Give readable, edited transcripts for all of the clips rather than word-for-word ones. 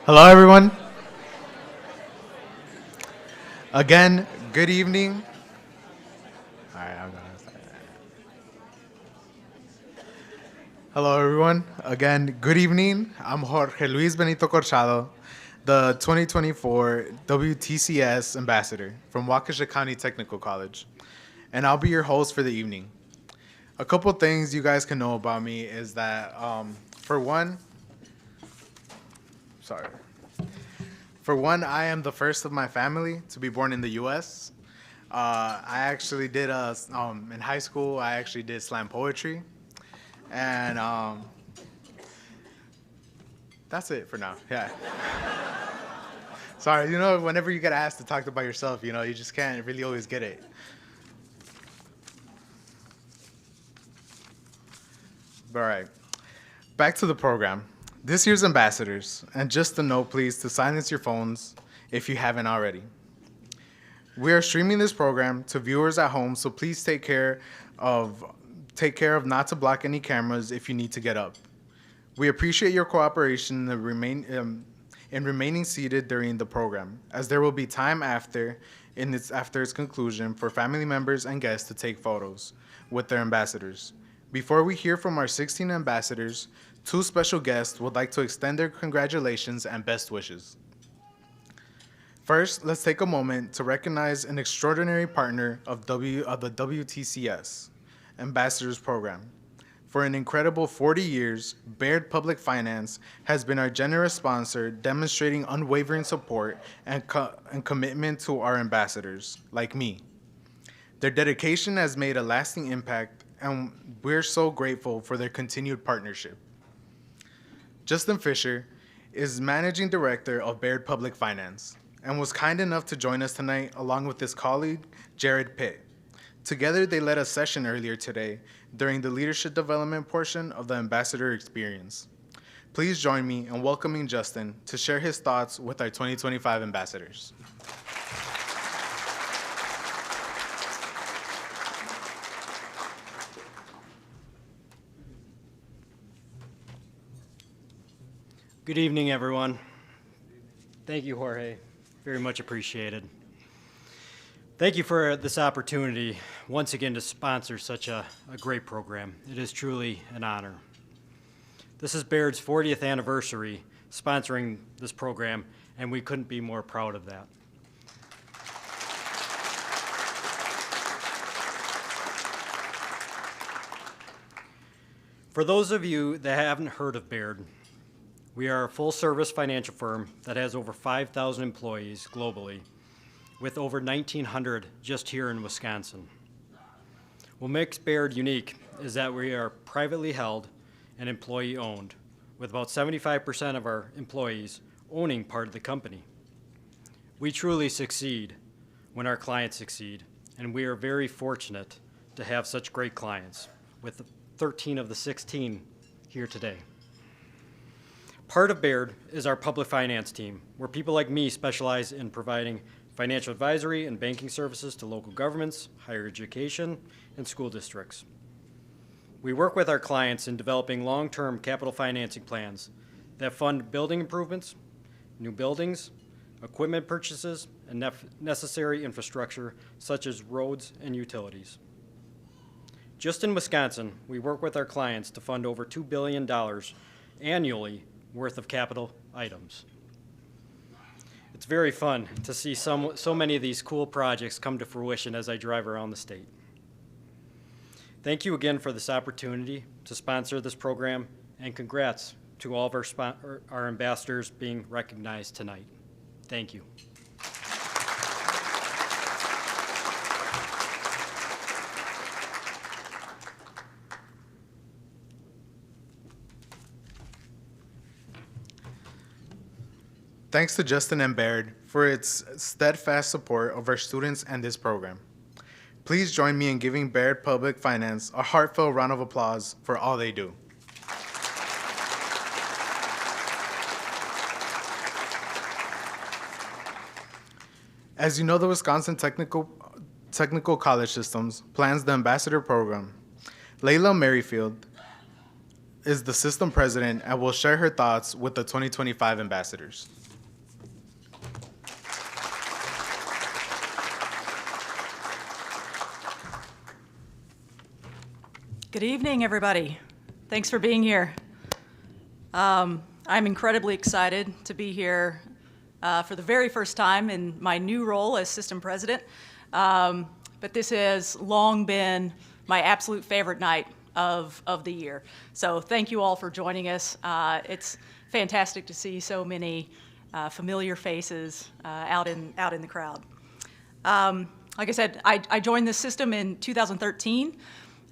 Hello, everyone. Again, good evening. All right, I'm gonna start. Hello, everyone. Again, good evening. I'm Jorge Luis Benito Corchado, the 2024 WTCS ambassador from Waukesha County Technical College, and I'll be your host for the evening. A couple things you guys can know about me is that, for one, sorry. For one, I am the first of my family to be born in the U.S. I actually did in high school. I actually did slam poetry, and that's it for now. Yeah. Sorry, whenever you get asked to talk about yourself, you just can't really always get it. All right, back to the program. This year's ambassadors, and just a note, please, to silence your phones if you haven't already. We are streaming this program to viewers at home, so please take care of not to block any cameras if you need to get up. We appreciate your cooperation in remaining seated during the program, as there will be time after its conclusion for family members and guests to take photos with their ambassadors. Before we hear from our 16 ambassadors, two special guests would like to extend their congratulations and best wishes. First, let's take a moment to recognize an extraordinary partner of the WTCS Ambassadors Program. For an incredible 40 years, Baird Public Finance has been our generous sponsor, demonstrating unwavering support and commitment to our ambassadors, like me. Their dedication has made a lasting impact, and we're so grateful for their continued partnership. Justin Fisher is Managing Director of Baird Public Finance and was kind enough to join us tonight along with his colleague, Jared Pitt. Together, they led a session earlier today during the leadership development portion of the Ambassador Experience. Please join me in welcoming Justin to share his thoughts with our 2025 ambassadors. Good evening, everyone. Thank you, Jorge. Very much appreciated. Thank you for this opportunity once again to sponsor such a great program. It is truly an honor. This is Baird's 40th anniversary sponsoring this program, and we couldn't be more proud of that. For those of you that haven't heard of Baird, we are a full-service financial firm that has over 5,000 employees globally, with over 1,900 just here in Wisconsin. What makes Baird unique is that we are privately held and employee-owned, with about 75% of our employees owning part of the company. We truly succeed when our clients succeed, and we are very fortunate to have such great clients, with 13 of the 16 here today. Part of Baird is our public finance team, where people like me specialize in providing financial advisory and banking services to local governments, higher education, and school districts. We work with our clients in developing long-term capital financing plans that fund building improvements, new buildings, equipment purchases, and necessary infrastructure such as roads and utilities. Just in Wisconsin, we work with our clients to fund over $2 billion annually worth of capital items. It's very fun to see so many of these cool projects come to fruition as I drive around the state. Thank you again for this opportunity to sponsor this program, and congrats to all of our ambassadors being recognized tonight. Thank you. Thanks to Justin and Baird for its steadfast support of our students and this program. Please join me in giving Baird Public Finance a heartfelt round of applause for all they do. As you know, the Wisconsin Technical College Systems plans the Ambassador Program. Layla Merrifield is the system president and will share her thoughts with the 2025 ambassadors. Good evening, everybody. Thanks for being here. I'm incredibly excited to be here for the very first time in my new role as system president. But this has long been my absolute favorite night of the year. So thank you all for joining us. It's fantastic to see so many familiar faces out in the crowd. Like I said, I joined this system in 2013.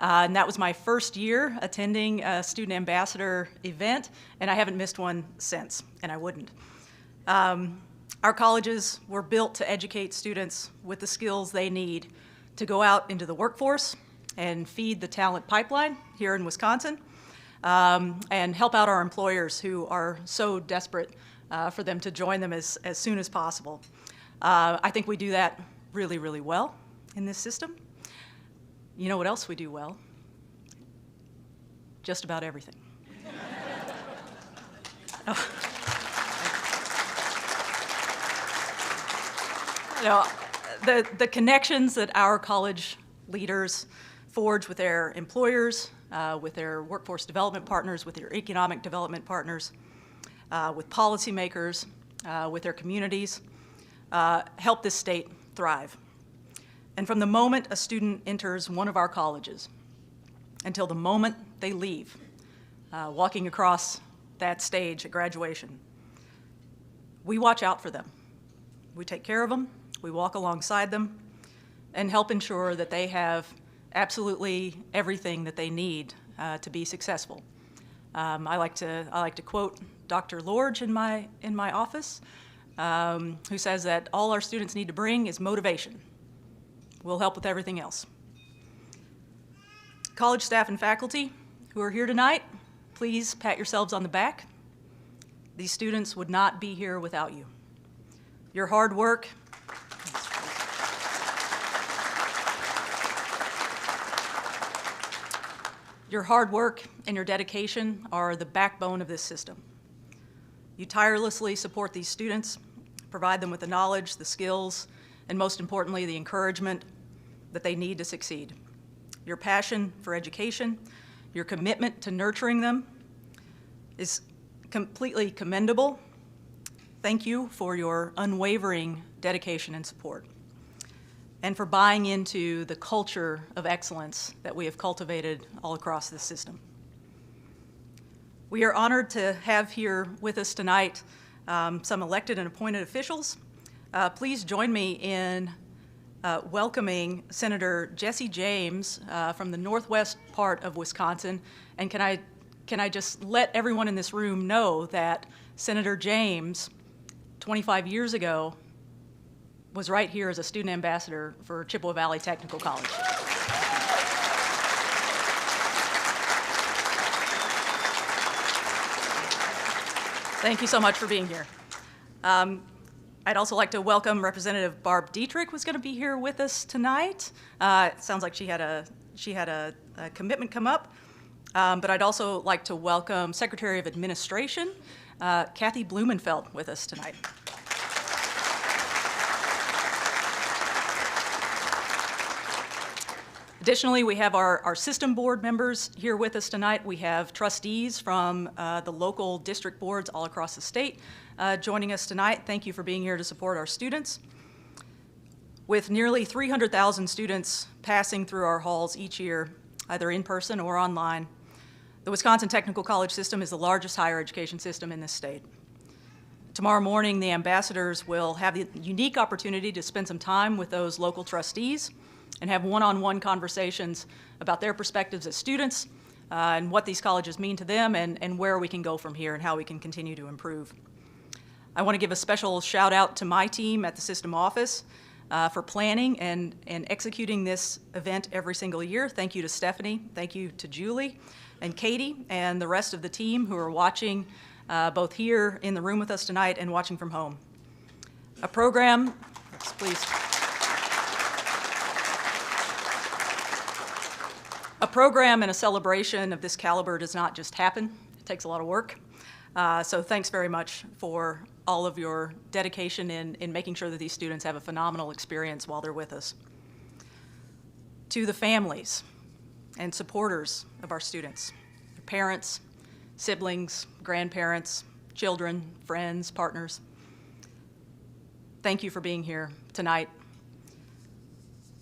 And that was my first year attending a student ambassador event, and I haven't missed one since, and I wouldn't. Our colleges were built to educate students with the skills they need to go out into the workforce and feed the talent pipeline here in Wisconsin, and help out our employers who are so desperate for them to join them as soon as possible. I think we do that really, really well in this system. You know what else we do well? Just about everything. Oh. You know, the connections that our college leaders forge with their employers, with their workforce development partners, with their economic development partners, with policymakers, with their communities, help this state thrive. And from the moment a student enters one of our colleges until the moment they leave, walking across that stage at graduation, we watch out for them. We take care of them, we walk alongside them, and help ensure that they have absolutely everything that they need to be successful. I like to quote Dr. Lorge in my office, who says that all our students need to bring is motivation. We'll help with everything else. College staff and faculty who are here tonight, please pat yourselves on the back. These students would not be here without you. Your hard work and your dedication are the backbone of this system. You tirelessly support these students, provide them with the knowledge, the skills, and most importantly, the encouragement that they need to succeed. Your passion for education, your commitment to nurturing them is completely commendable. Thank you for your unwavering dedication and support, and for buying into the culture of excellence that we have cultivated all across this system. We are honored to have here with us tonight some elected and appointed officials. Please join me in welcoming Senator Jesse James from the northwest part of Wisconsin. And can I just let everyone in this room know that Senator James, 25 years ago, was right here as a student ambassador for Chippewa Valley Technical College. Thank you so much for being here. I'd also like to welcome Representative Barb Dietrich, who's going to be here with us tonight. It sounds like she had a commitment come up. But I'd also like to welcome Secretary of Administration, Kathy Blumenfeld, with us tonight. Additionally, we have our system board members here with us tonight. We have trustees from the local district boards all across the state joining us tonight. Thank you for being here to support our students. With nearly 300,000 students passing through our halls each year, either in person or online, the Wisconsin Technical College system is the largest higher education system in this state. Tomorrow morning, the ambassadors will have the unique opportunity to spend some time with those local trustees and have one-on-one conversations about their perspectives as students and what these colleges mean to them and where we can go from here and how we can continue to improve. I want to give a special shout out to my team at the system office for planning and executing this event every single year. Thank you to Stephanie, thank you to Julie and Katie and the rest of the team who are watching both here in the room with us tonight and watching from home. A program, yes, please. A program and a celebration of this caliber does not just happen. It takes a lot of work. So thanks very much for all of your dedication in making sure that these students have a phenomenal experience while they're with us. To the families and supporters of our students, their parents, siblings, grandparents, children, friends, partners, thank you for being here tonight.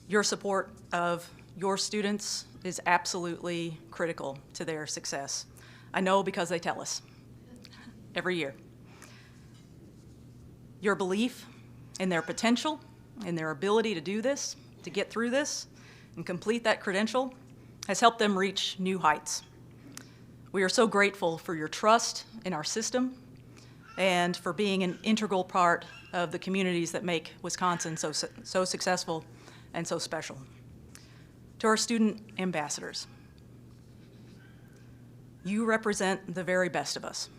Your support of your students is absolutely critical to their success. I know because they tell us every year. Your belief in their potential, in their ability to do this, to get through this, and complete that credential has helped them reach new heights. We are so grateful for your trust in our system and for being an integral part of the communities that make Wisconsin so successful and so special. To our student ambassadors, you represent the very best of us.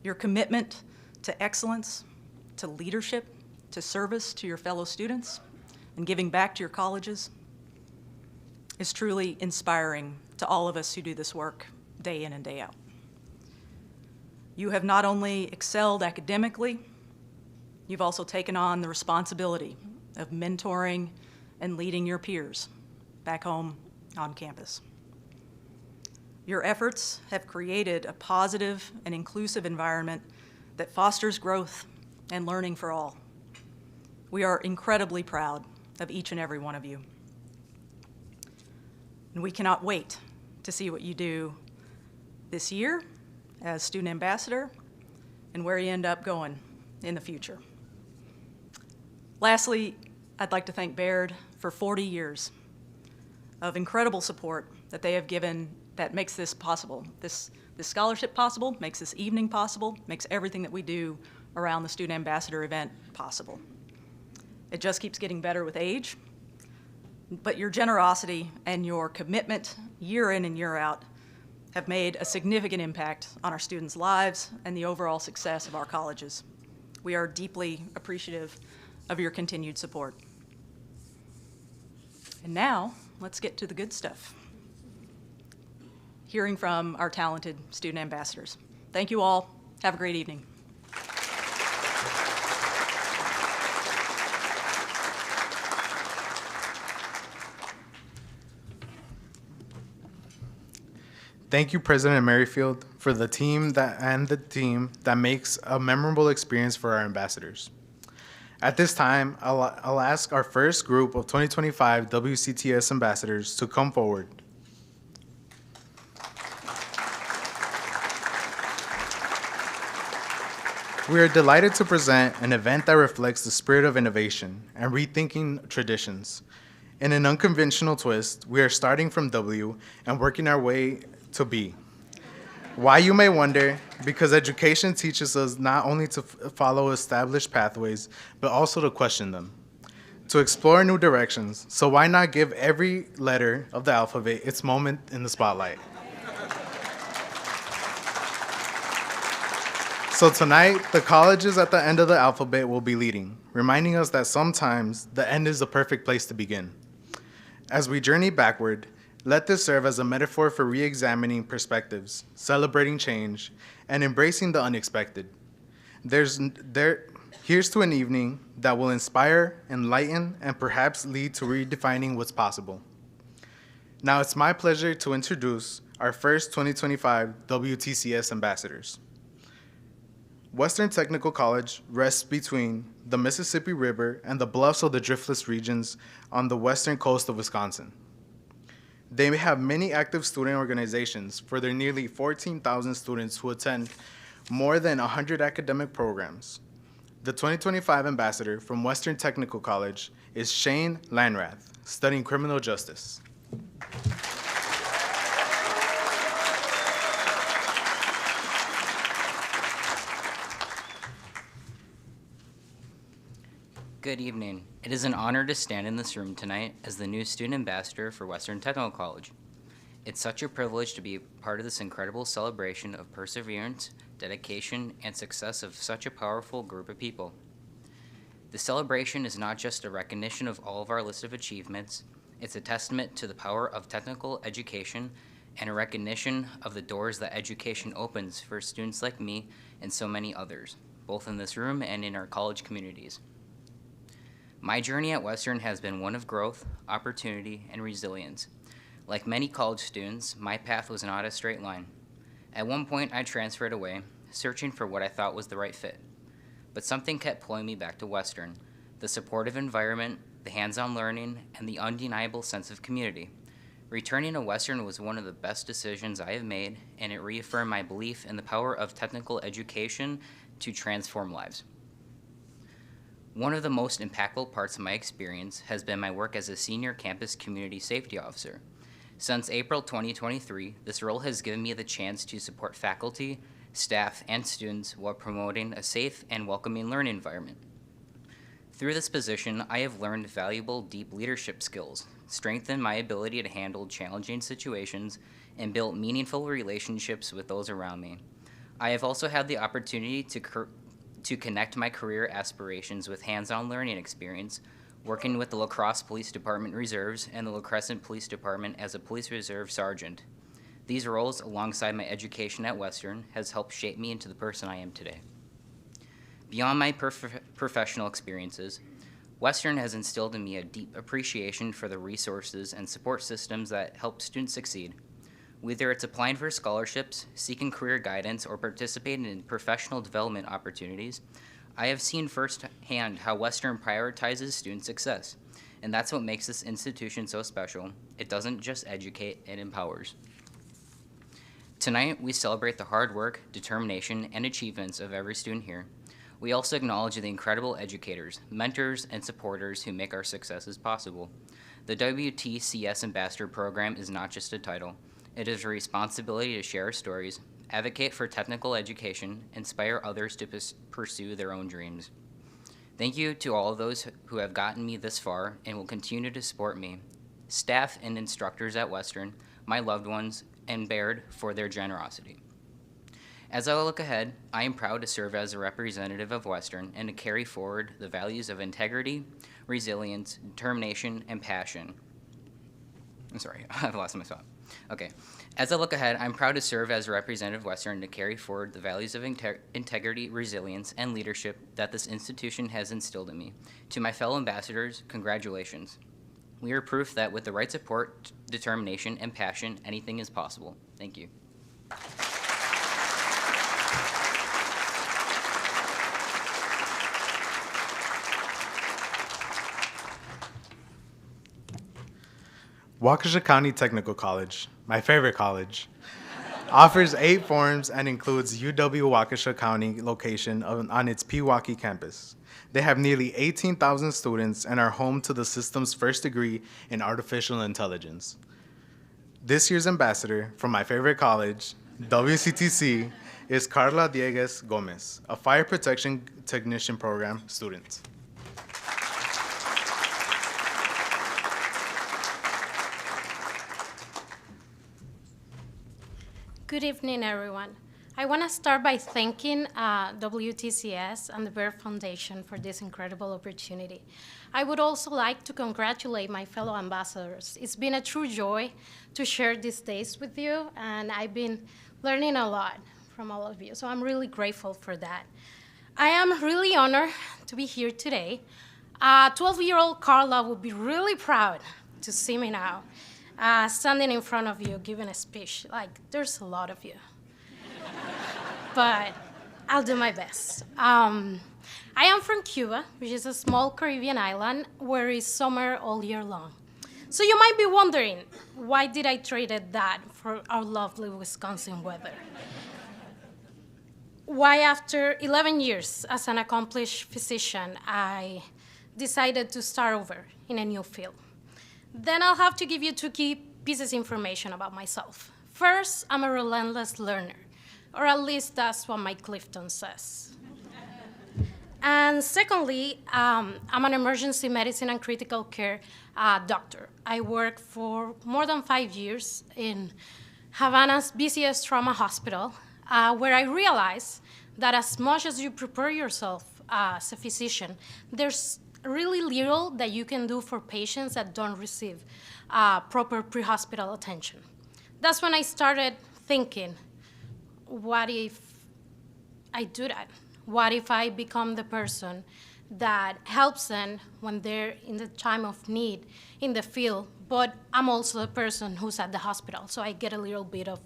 Your commitment to excellence, to leadership, to service to your fellow students, and giving back to your colleges is truly inspiring to all of us who do this work day in and day out. You have not only excelled academically, you've also taken on the responsibility of mentoring and leading your peers back home on campus. Your efforts have created a positive and inclusive environment that fosters growth and learning for all. We are incredibly proud of each and every one of you. And we cannot wait to see what you do this year as student ambassador and where you end up going in the future. Lastly, I'd like to thank Baird for 40 years of incredible support that they have given that makes this possible. This scholarship possible, makes this evening possible, makes everything that we do around the Student Ambassador event possible. It just keeps getting better with age, but your generosity and your commitment year in and year out have made a significant impact on our students' lives and the overall success of our colleges. We are deeply appreciative of your continued support. And now, let's get to the good stuff. Hearing from our talented student ambassadors. Thank you all. Have a great evening. Thank you, President Merrifield, for the team that makes a memorable experience for our ambassadors. At this time, I'll ask our first group of 2025 WCTS ambassadors to come forward. We are delighted to present an event that reflects the spirit of innovation and rethinking traditions. In an unconventional twist, we are starting from W and working our way to B. Why, you may wonder, because education teaches us not only to follow established pathways, but also to question them, to explore new directions. So why not give every letter of the alphabet its moment in the spotlight? So tonight, the colleges at the end of the alphabet will be leading, reminding us that sometimes the end is the perfect place to begin. As we journey backward, let this serve as a metaphor for re-examining perspectives, celebrating change, and embracing the unexpected. Here's to an evening that will inspire, enlighten, and perhaps lead to redefining what's possible. Now it's my pleasure to introduce our first 2025 WTCS ambassadors. Western Technical College rests between the Mississippi River and the bluffs of the driftless regions on the western coast of Wisconsin. They have many active student organizations for their nearly 14,000 students who attend more than 100 academic programs. The 2025 ambassador from Western Technical College is Shane Lanrath, studying criminal justice. Good evening. It is an honor to stand in this room tonight as the new student ambassador for Western Technical College. It's such a privilege to be part of this incredible celebration of perseverance, dedication, and success of such a powerful group of people. The celebration is not just a recognition of all of our list of achievements, It's a testament to the power of technical education and a recognition of the doors that education opens for students like me and so many others, both in this room and in our college communities. My journey at Western has been one of growth, opportunity, and resilience. Like many college students, my path was not a straight line. At one point, I transferred away, searching for what I thought was the right fit. But something kept pulling me back to Western: the supportive environment, the hands-on learning, and the undeniable sense of community. Returning to Western was one of the best decisions I have made, and it reaffirmed my belief in the power of technical education to transform lives. One of the most impactful parts of my experience has been my work as a senior campus community safety officer. Since April 2023, this role has given me the chance to support faculty, staff, and students while promoting a safe and welcoming learning environment. Through this position, I have learned valuable deep leadership skills, strengthened my ability to handle challenging situations, and built meaningful relationships with those around me. I have also had the opportunity to connect my career aspirations with hands-on learning experience, working with the La Crosse Police Department Reserves and the La Crescent Police Department as a Police Reserve Sergeant. These roles, alongside my education at Western, has helped shape me into the person I am today. Beyond my professional experiences, Western has instilled in me a deep appreciation for the resources and support systems that help students succeed. Whether it's applying for scholarships, seeking career guidance, or participating in professional development opportunities, I have seen firsthand how Western prioritizes student success, and that's what makes this institution so special. It doesn't just educate, it empowers. Tonight, we celebrate the hard work, determination, and achievements of every student here. We also acknowledge the incredible educators, mentors, and supporters who make our successes possible. The WTCS Ambassador Program is not just a title. It is a responsibility to share our stories, advocate for technical education, inspire others to pursue their own dreams. Thank you to all of those who have gotten me this far and will continue to support me. Staff and instructors at Western, my loved ones, and Baird for their generosity. As I look ahead, I am proud to serve as a representative of Western and to carry forward the values of integrity, resilience, determination, and passion. I'm sorry, I've lost my spot. Okay. As I look ahead, I'm proud to serve as a representative of Western to carry forward the values of integrity, resilience, and leadership that this institution has instilled in me. To my fellow ambassadors, congratulations. We are proof that with the right support, determination, and passion, anything is possible. Thank you. Waukesha County Technical College, my favorite college, offers 8 forms and includes UW-Waukesha County location on its Pewaukee campus. They have nearly 18,000 students and are home to the system's first degree in artificial intelligence. This year's ambassador from my favorite college, WCTC, is Carla Dieguez Gomez, a fire protection technician program student. Good evening, everyone. I want to start by thanking WTCS and the Bear Foundation for this incredible opportunity. I would also like to congratulate my fellow ambassadors. It's been a true joy to share these days with you, and I've been learning a lot from all of you, so I'm really grateful for that. I am really honored to be here today. 12-year-old Carla would be really proud to see me now. Standing in front of you, giving a speech. Like, there's a lot of you. But I'll do my best. I am from Cuba, which is a small Caribbean island where it's summer all year long. So you might be wondering, why did I trade that for our lovely Wisconsin weather? Why, after 11 years as an accomplished physician, I decided to start over in a new field. Then I'll have to give you 2 key pieces of information about myself. First, I'm a relentless learner, or at least that's what my Clifton says. And secondly, I'm an emergency medicine and critical care doctor. I worked for more than 5 years in Havana's busiest trauma hospital, where I realized that as much as you prepare yourself as a physician, there's really little that you can do for patients that don't receive proper pre-hospital attention. That's when I started thinking, what if I do that? What if I become the person that helps them when they're in the time of need in the field, but I'm also the person who's at the hospital, so I get a little bit of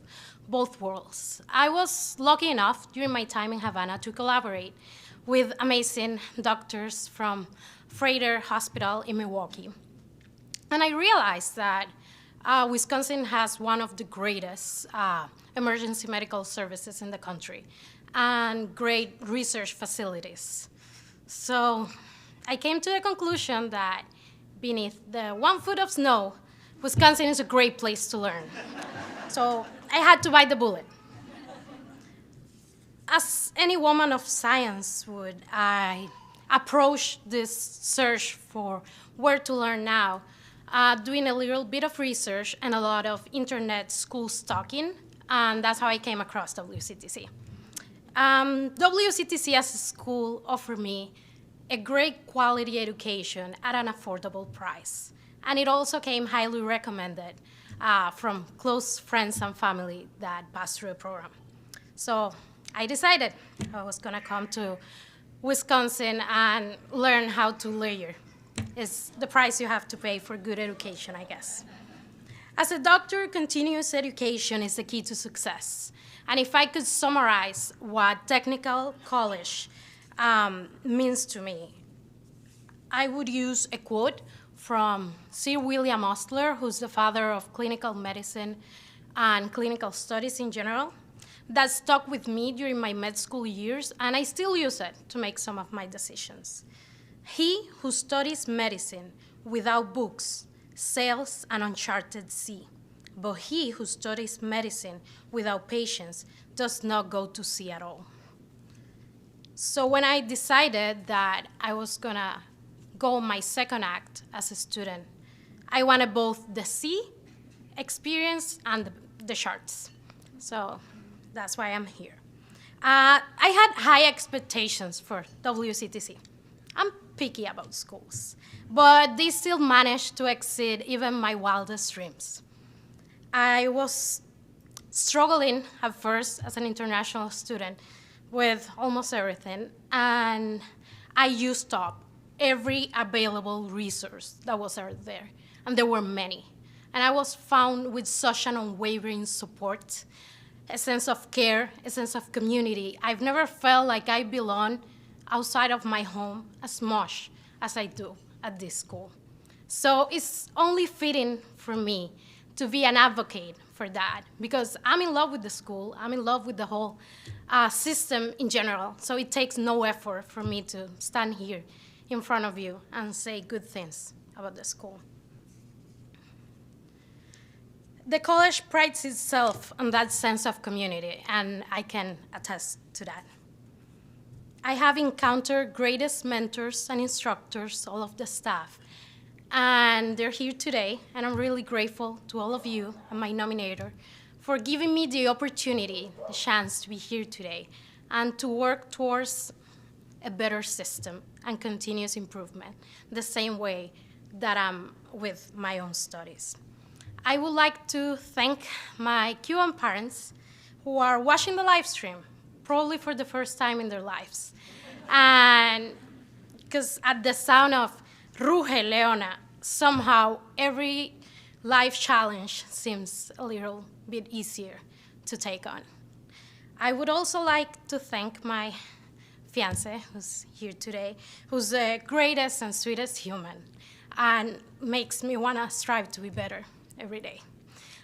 both worlds. I was lucky enough during my time in Havana to collaborate with amazing doctors from Freighter Hospital in Milwaukee. And I realized that Wisconsin has one of the greatest emergency medical services in the country and great research facilities. So I came to the conclusion that beneath the 1 foot of snow, Wisconsin is a great place to learn. So I had to bite the bullet. As any woman of science would, I approached this search for where to learn now, doing a little bit of research and a lot of internet school stalking, and that's how I came across WCTC. WCTC as a school offered me a great quality education at an affordable price, and it also came highly recommended from close friends and family that passed through the program. So I decided I was gonna come to Wisconsin and learn how to layer. It's the price you have to pay for good education, I guess. As a doctor, continuous education is the key to success. And if I could summarize what technical college means to me, I would use a quote from Sir William Osler, who's the father of clinical medicine and clinical studies in general, that stuck with me during my med school years, and I still use it to make some of my decisions. He who studies medicine without books sails an uncharted sea, but he who studies medicine without patience does not go to sea at all. So when I decided that I was gonna go my second act as a student, I wanted both the sea experience and the charts. So that's why I'm here. I had high expectations for WCTC. I'm picky about schools, but they still managed to exceed even my wildest dreams. I was struggling at first as an international student with almost everything, and I used up every available resource that was out there, and there were many. And I was found with such an unwavering support, a sense of care, a sense of community. I've never felt like I belong outside of my home as much as I do at this school. So it's only fitting for me to be an advocate for that, because I'm in love with the school, I'm in love with the whole system in general, so it takes no effort for me to stand here in front of you and say good things about the school. The college prides itself on that sense of community, and I can attest to that. I have encountered greatest mentors and instructors, all of the staff, and they're here today, and I'm really grateful to all of you and my nominator for giving me the opportunity, the chance to be here today, and to work towards a better system and continuous improvement, the same way that I'm with my own studies. I would like to thank my Cuban parents who are watching the live stream, probably for the first time in their lives. And because at the sound of Ruge Leona, somehow every life challenge seems a little bit easier to take on. I would also like to thank my fiancé, who's here today, who's the greatest and sweetest human, and makes me want to strive to be better every day.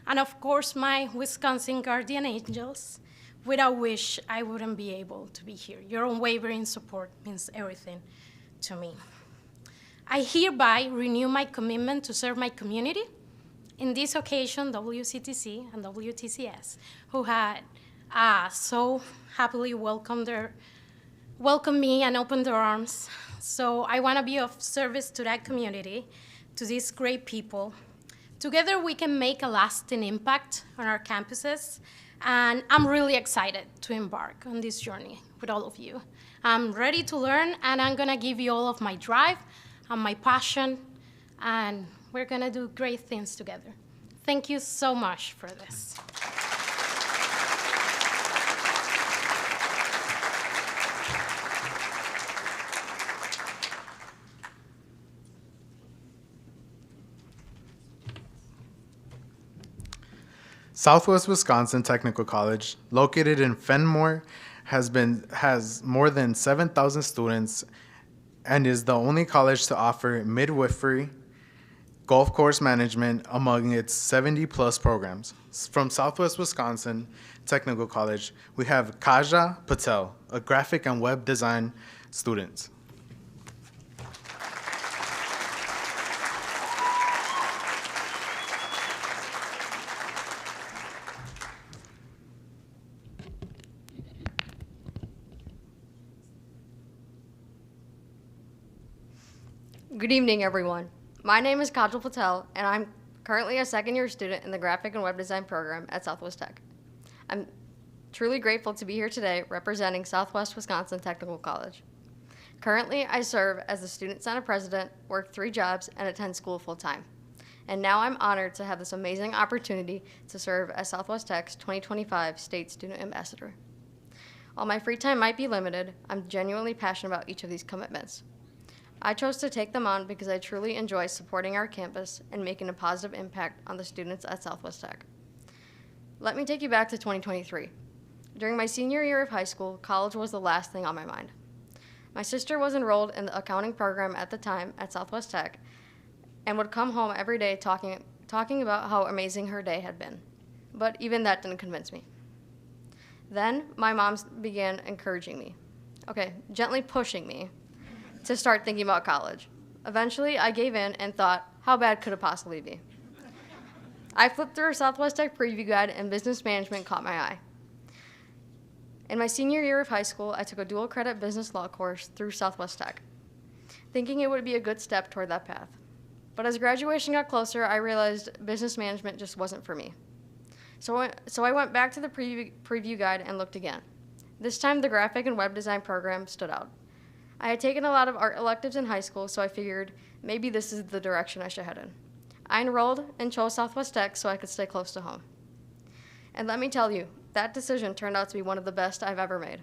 And of course, my Wisconsin guardian angels, without which I wouldn't be able to be here. Your unwavering support means everything to me. I hereby renew my commitment to serve my community. In this occasion, WCTC and WTCS, who had so happily welcomed me and opened their arms. So I want to be of service to that community, to these great people. Together we can make a lasting impact on our campuses, and I'm really excited to embark on this journey with all of you. I'm ready to learn, and I'm gonna give you all of my drive and my passion, and we're gonna do great things together. Thank you so much for this. Southwest Wisconsin Technical College, located in Fenmore, has more than 7,000 students and is the only college to offer midwifery, golf course management among its 70-plus programs. From Southwest Wisconsin Technical College, we have Kaja Patel, a graphic and web design student. Good evening, everyone. My name is Kajal Patel, and I'm currently a second-year student in the Graphic and Web Design program at Southwest Tech. I'm truly grateful to be here today representing Southwest Wisconsin Technical College. Currently, I serve as the Student Senate President, work 3 jobs, and attend school full-time. And now I'm honored to have this amazing opportunity to serve as Southwest Tech's 2025 State Student Ambassador. While my free time might be limited, I'm genuinely passionate about each of these commitments. I chose to take them on because I truly enjoy supporting our campus and making a positive impact on the students at Southwest Tech. Let me take you back to 2023. During my senior year of high school, college was the last thing on my mind. My sister was enrolled in the accounting program at the time at Southwest Tech and would come home every day talking about how amazing her day had been. But even that didn't convince me. Then my mom began encouraging me, gently pushing me to start thinking about college. Eventually, I gave in and thought, how bad could it possibly be? I flipped through a Southwest Tech preview guide and business management caught my eye. In my senior year of high school, I took a dual credit business law course through Southwest Tech, thinking it would be a good step toward that path. But as graduation got closer, I realized business management just wasn't for me. So I went back to the preview guide and looked again. This time, the graphic and web design program stood out. I had taken a lot of art electives in high school, so I figured maybe this is the direction I should head in. I enrolled and chose Southwest Tech so I could stay close to home. And let me tell you, that decision turned out to be one of the best I've ever made.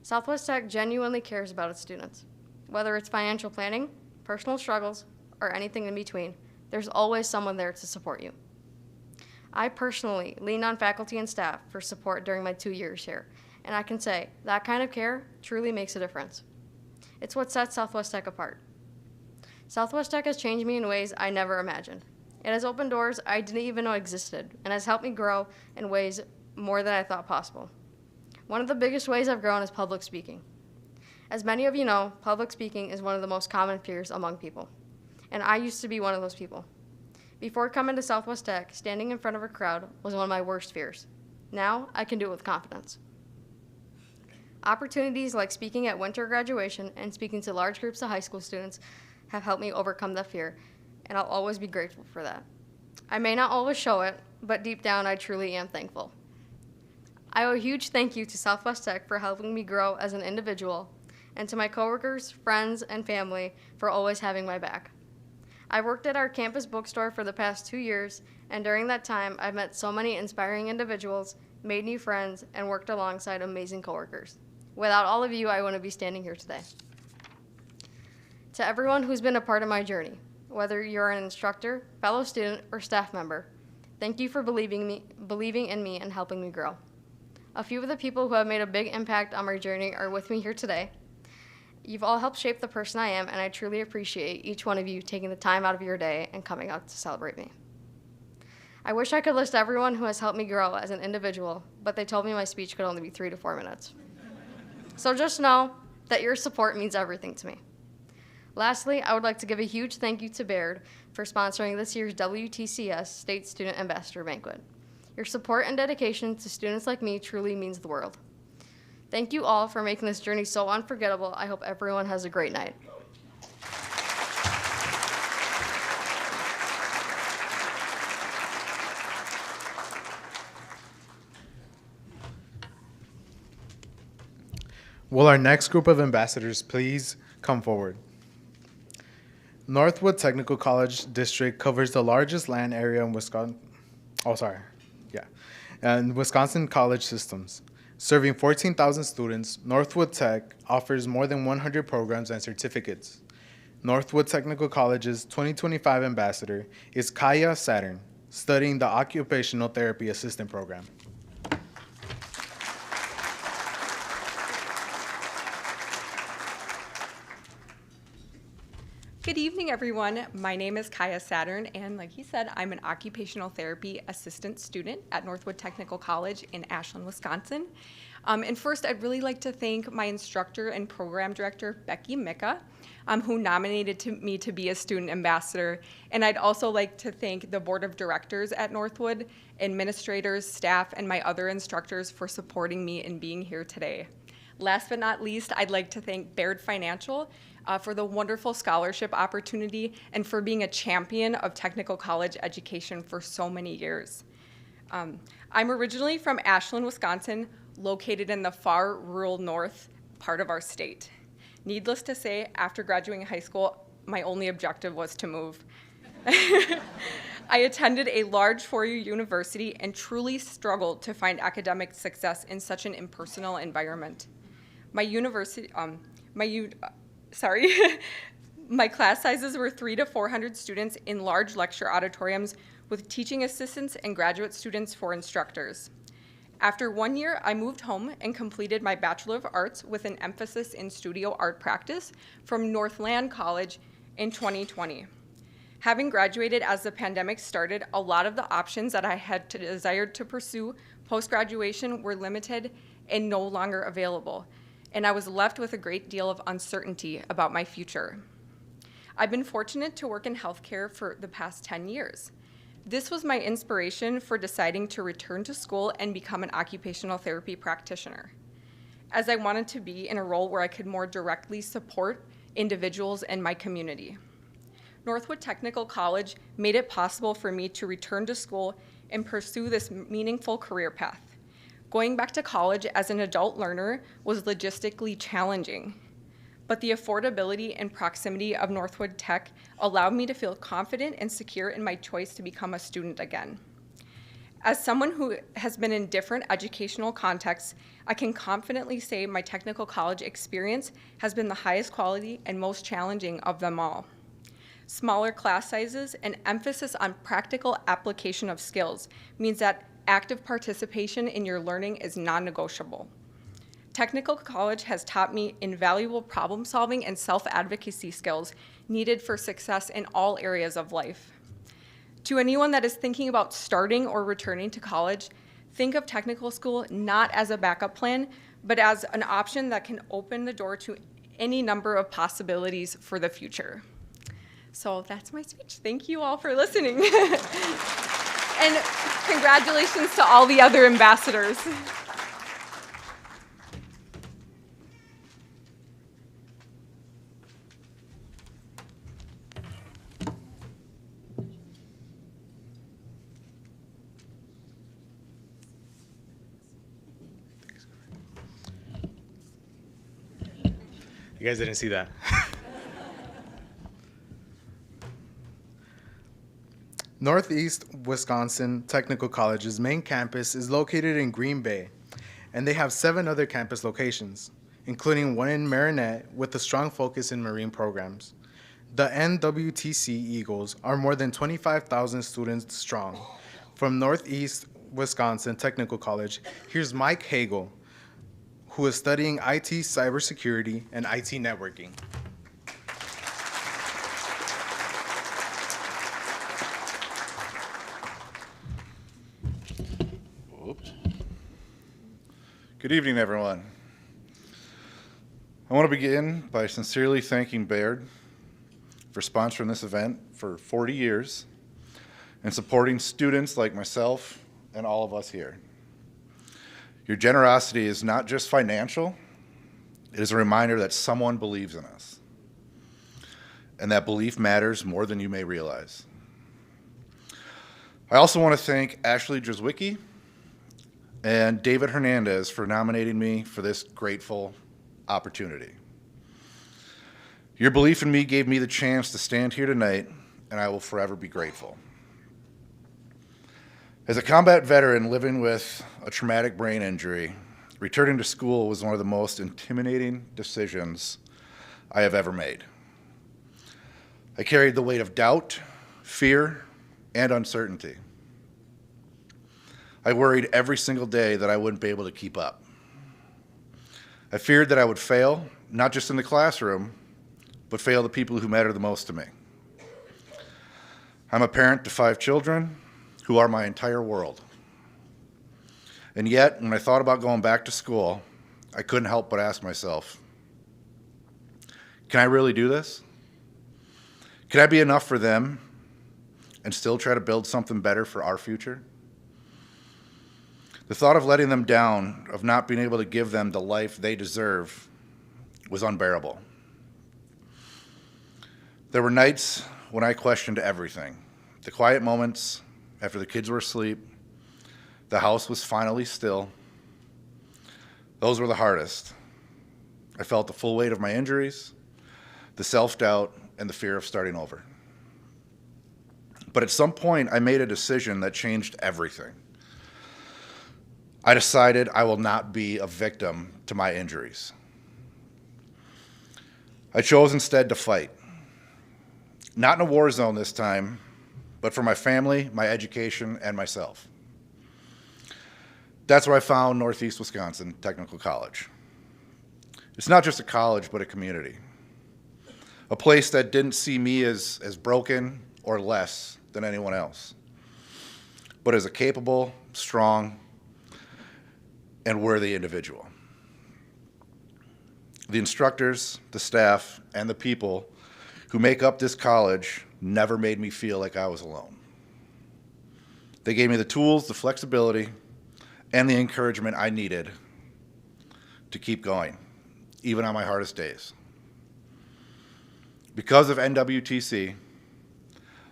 Southwest Tech genuinely cares about its students. Whether it's financial planning, personal struggles, or anything in between, there's always someone there to support you. I personally leaned on faculty and staff for support during my 2 years here, and I can say that kind of care truly makes a difference. It's what sets Southwest Tech apart. Southwest Tech has changed me in ways I never imagined. It has opened doors I didn't even know existed and has helped me grow in ways more than I thought possible. One of the biggest ways I've grown is public speaking. As many of you know, public speaking is one of the most common fears among people, and I used to be one of those people. Before coming to Southwest Tech, standing in front of a crowd was one of my worst fears. Now I can do it with confidence. Opportunities like speaking at winter graduation and speaking to large groups of high school students have helped me overcome that fear, and I'll always be grateful for that. I may not always show it, but deep down I truly am thankful. I owe a huge thank you to Southwest Tech for helping me grow as an individual, and to my coworkers, friends, and family for always having my back. I worked at our campus bookstore for the past 2 years, and during that time I've met so many inspiring individuals, made new friends, and worked alongside amazing coworkers. Without all of you, I wouldn't be standing here today. To everyone who's been a part of my journey, whether you're an instructor, fellow student, or staff member, thank you for believing in me and helping me grow. A few of the people who have made a big impact on my journey are with me here today. You've all helped shape the person I am, and I truly appreciate each one of you taking the time out of your day and coming out to celebrate me. I wish I could list everyone who has helped me grow as an individual, but they told me my speech could only be 3 to 4 minutes. So just know that your support means everything to me. Lastly, I would like to give a huge thank you to Baird for sponsoring this year's WTCS State Student Ambassador Banquet. Your support and dedication to students like me truly means the world. Thank you all for making this journey so unforgettable. I hope everyone has a great night. Will our next group of ambassadors please come forward? Northwood Technical College District covers the largest land area in Wisconsin. And Wisconsin college systems. Serving 14,000 students, Northwood Tech offers more than 100 programs and certificates. Northwood Technical College's 2025 ambassador is Kaya Saturn, studying the Occupational Therapy Assistant Program. Good evening, everyone. My name is Kaya Saturn, and like he said, I'm an occupational therapy assistant student at Northwood Technical College in Ashland, Wisconsin. And first, I'd really like to thank my instructor and program director, Becky Micka, who nominated me to be a student ambassador. And I'd also like to thank the board of directors at Northwood, administrators, staff, and my other instructors for supporting me in being here today. Last but not least, I'd like to thank Baird Financial for the wonderful scholarship opportunity and for being a champion of technical college education for so many years. I'm originally from Ashland, Wisconsin, located in the far rural north part of our state. Needless to say, after graduating high school, my only objective was to move. I attended a large four-year university and truly struggled to find academic success in such an impersonal environment. My class sizes were 300 to 400 students in large lecture auditoriums with teaching assistants and graduate students for instructors. After 1 year, I moved home and completed my Bachelor of Arts with an emphasis in studio art practice from Northland College in 2020. Having graduated as the pandemic started, a lot of the options that I had desired to pursue post-graduation were limited and no longer available, and I was left with a great deal of uncertainty about my future. I've been fortunate to work in healthcare for the past 10 years. This was my inspiration for deciding to return to school and become an occupational therapy practitioner, as I wanted to be in a role where I could more directly support individuals in my community. Northwood Technical College made it possible for me to return to school and pursue this meaningful career path. Going back to college as an adult learner was logistically challenging, but the affordability and proximity of Northwood Tech allowed me to feel confident and secure in my choice to become a student again. As someone who has been in different educational contexts, I can confidently say my technical college experience has been the highest quality and most challenging of them all. Smaller class sizes and emphasis on practical application of skills means that active participation in your learning is non-negotiable. Technical college has taught me invaluable problem solving and self-advocacy skills needed for success in all areas of life. To anyone that is thinking about starting or returning to college, think of technical school not as a backup plan, but as an option that can open the door to any number of possibilities for the future. So that's my speech. Thank you all for listening. And congratulations to all the other ambassadors. You guys didn't see that. Northeast Wisconsin Technical College's main campus is located in Green Bay, and they have 7 other campus locations, including one in Marinette with a strong focus in marine programs. The NWTC Eagles are more than 25,000 students strong. From Northeast Wisconsin Technical College, here's Mike Hagel, who is studying IT cybersecurity and IT networking. Good evening, everyone. I want to begin by sincerely thanking Baird for sponsoring this event for 40 years and supporting students like myself and all of us here. Your generosity is not just financial, it is a reminder that someone believes in us, and that belief matters more than you may realize. I also want to thank Ashley Drzwicki and David Hernandez for nominating me for this grateful opportunity. Your belief in me gave me the chance to stand here tonight, and I will forever be grateful. As a combat veteran living with a traumatic brain injury, returning to school was one of the most intimidating decisions I have ever made. I carried the weight of doubt, fear, and uncertainty. I worried every single day that I wouldn't be able to keep up. I feared that I would fail, not just in the classroom, but fail the people who matter the most to me. I'm a parent to 5 children who are my entire world. And yet, when I thought about going back to school, I couldn't help but ask myself, can I really do this? Can I be enough for them and still try to build something better for our future? The thought of letting them down, of not being able to give them the life they deserve, was unbearable. There were nights when I questioned everything. The quiet moments after the kids were asleep, the house was finally still. Those were the hardest. I felt the full weight of my injuries, the self-doubt, and the fear of starting over. But at some point, I made a decision that changed everything. I decided I will not be a victim to my injuries. I chose instead to fight. Not in a war zone this time, but for my family, my education, and myself. That's where I found Northeast Wisconsin Technical College. It's not just a college, but a community. A place that didn't see me as broken or less than anyone else, but as a capable, strong, and worthy individual. The instructors, the staff, and the people who make up this college never made me feel like I was alone. They gave me the tools, the flexibility, and the encouragement I needed to keep going, even on my hardest days. Because of NWTC,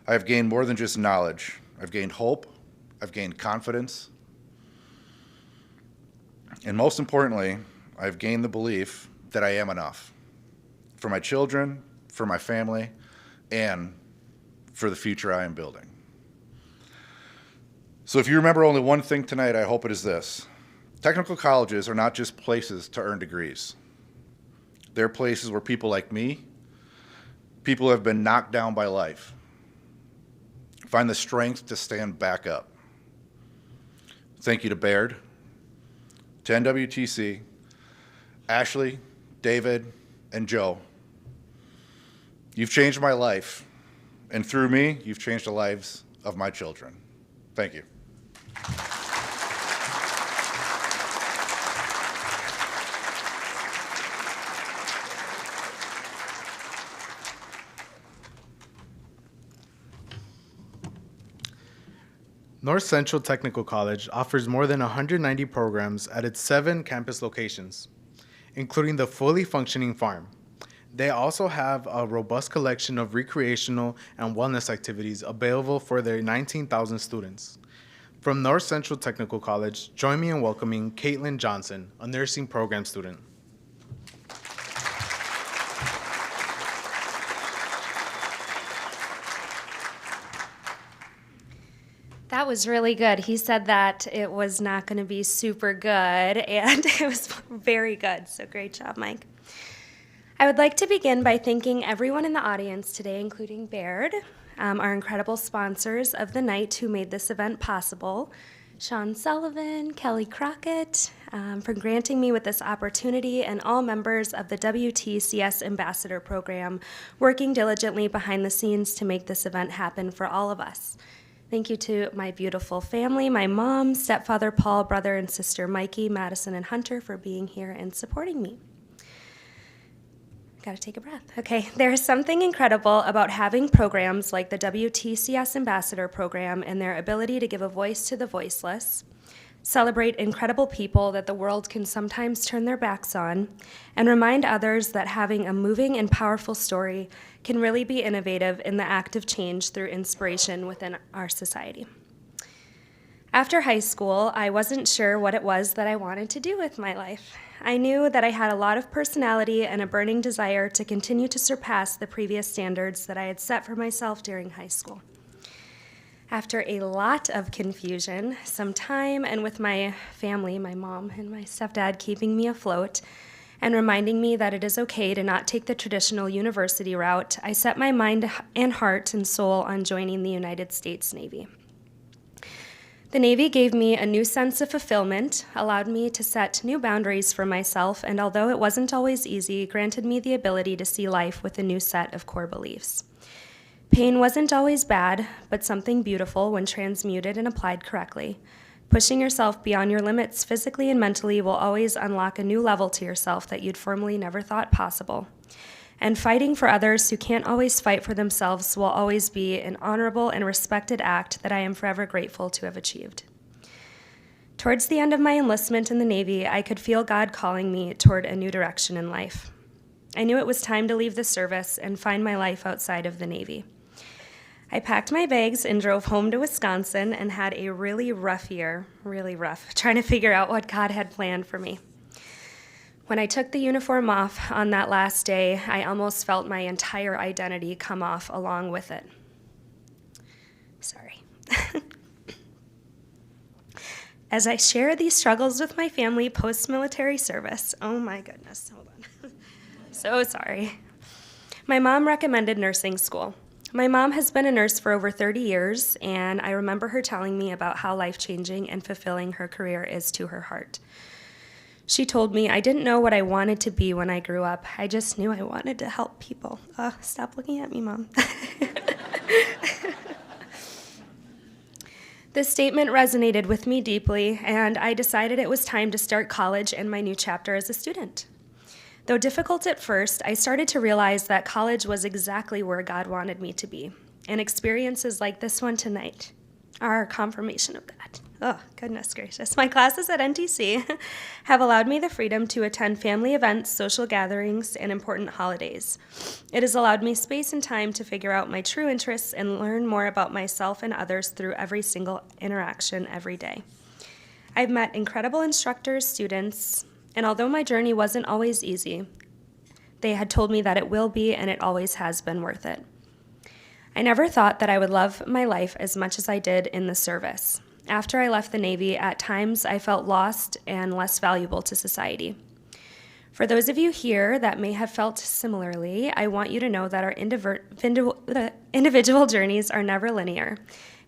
I have gained more than just knowledge. I've gained hope, I've gained confidence, and most importantly, I've gained the belief that I am enough for my children, for my family, and for the future I am building. So if you remember only one thing tonight, I hope it is this. Technical colleges are not just places to earn degrees. They're places where people like me, people who have been knocked down by life, find the strength to stand back up. Thank you to Baird, to NWTC, Ashley, David, and Joe. You've changed my life, and through me, you've changed the lives of my children. Thank you. North Central Technical College offers more than 190 programs at its 7 campus locations, including the fully functioning farm. They also have a robust collection of recreational and wellness activities available for their 19,000 students. From North Central Technical College, join me in welcoming Caitlin Johnson, a nursing program student. That was really good. He said that it was not going to be super good, and it was very good. So great job, Mike. I would like to begin by thanking everyone in the audience today, including Baird, our incredible sponsors of the night who made this event possible, Sean Sullivan, Kelly Crockett, for granting me with this opportunity, and all members of the WTCS Ambassador Program working diligently behind the scenes to make this event happen for all of us. Thank you to my beautiful family, my mom, stepfather Paul, brother and sister Mikey, Madison, and Hunter for being here and supporting me. Gotta take a breath. Okay, there is something incredible about having programs like the WTCS Ambassador Program and their ability to give a voice to the voiceless, celebrate incredible people that the world can sometimes turn their backs on, and remind others that having a moving and powerful story can really be innovative in the act of change through inspiration within our society. After high school, I wasn't sure what it was that I wanted to do with my life. I knew that I had a lot of personality and a burning desire to continue to surpass the previous standards that I had set for myself during high school. After a lot of confusion, some time, and with my family, my mom and my stepdad keeping me afloat and reminding me that it is okay to not take the traditional university route, I set my mind and heart and soul on joining the United States Navy. The Navy gave me a new sense of fulfillment, allowed me to set new boundaries for myself, and although it wasn't always easy, granted me the ability to see life with a new set of core beliefs. Pain wasn't always bad, but something beautiful when transmuted and applied correctly. Pushing yourself beyond your limits physically and mentally will always unlock a new level to yourself that you'd formerly never thought possible. And fighting for others who can't always fight for themselves will always be an honorable and respected act that I am forever grateful to have achieved. Towards the end of my enlistment in the Navy, I could feel God calling me toward a new direction in life. I knew it was time to leave the service and find my life outside of the Navy. I packed my bags and drove home to Wisconsin and had a really rough year, trying to figure out what God had planned for me. When I took the uniform off on that last day, I almost felt my entire identity come off along with it. Sorry. As I share these struggles with my family post-military service, oh my goodness, hold on. So sorry. My mom recommended nursing school. My mom has been a nurse for over 30 years, and I remember her telling me about how life-changing and fulfilling her career is to her heart. She told me I didn't know what I wanted to be when I grew up. I just knew I wanted to help people. Stop looking at me, Mom. This statement resonated with me deeply, and I decided it was time to start college and my new chapter as a student. Though difficult at first, I started to realize that college was exactly where God wanted me to be, and experiences like this one tonight are confirmation of that. Oh, goodness gracious. My classes at NTC have allowed me the freedom to attend family events, social gatherings, and important holidays. It has allowed me space and time to figure out my true interests and learn more about myself and others through every single interaction every day. I've met incredible instructors, students, and although my journey wasn't always easy, they had told me that it will be, and it always has been worth it. I never thought that I would love my life as much as I did in the service. After I left the Navy, at times I felt lost and less valuable to society. For those of you here that may have felt similarly, I want you to know that our individual journeys are never linear,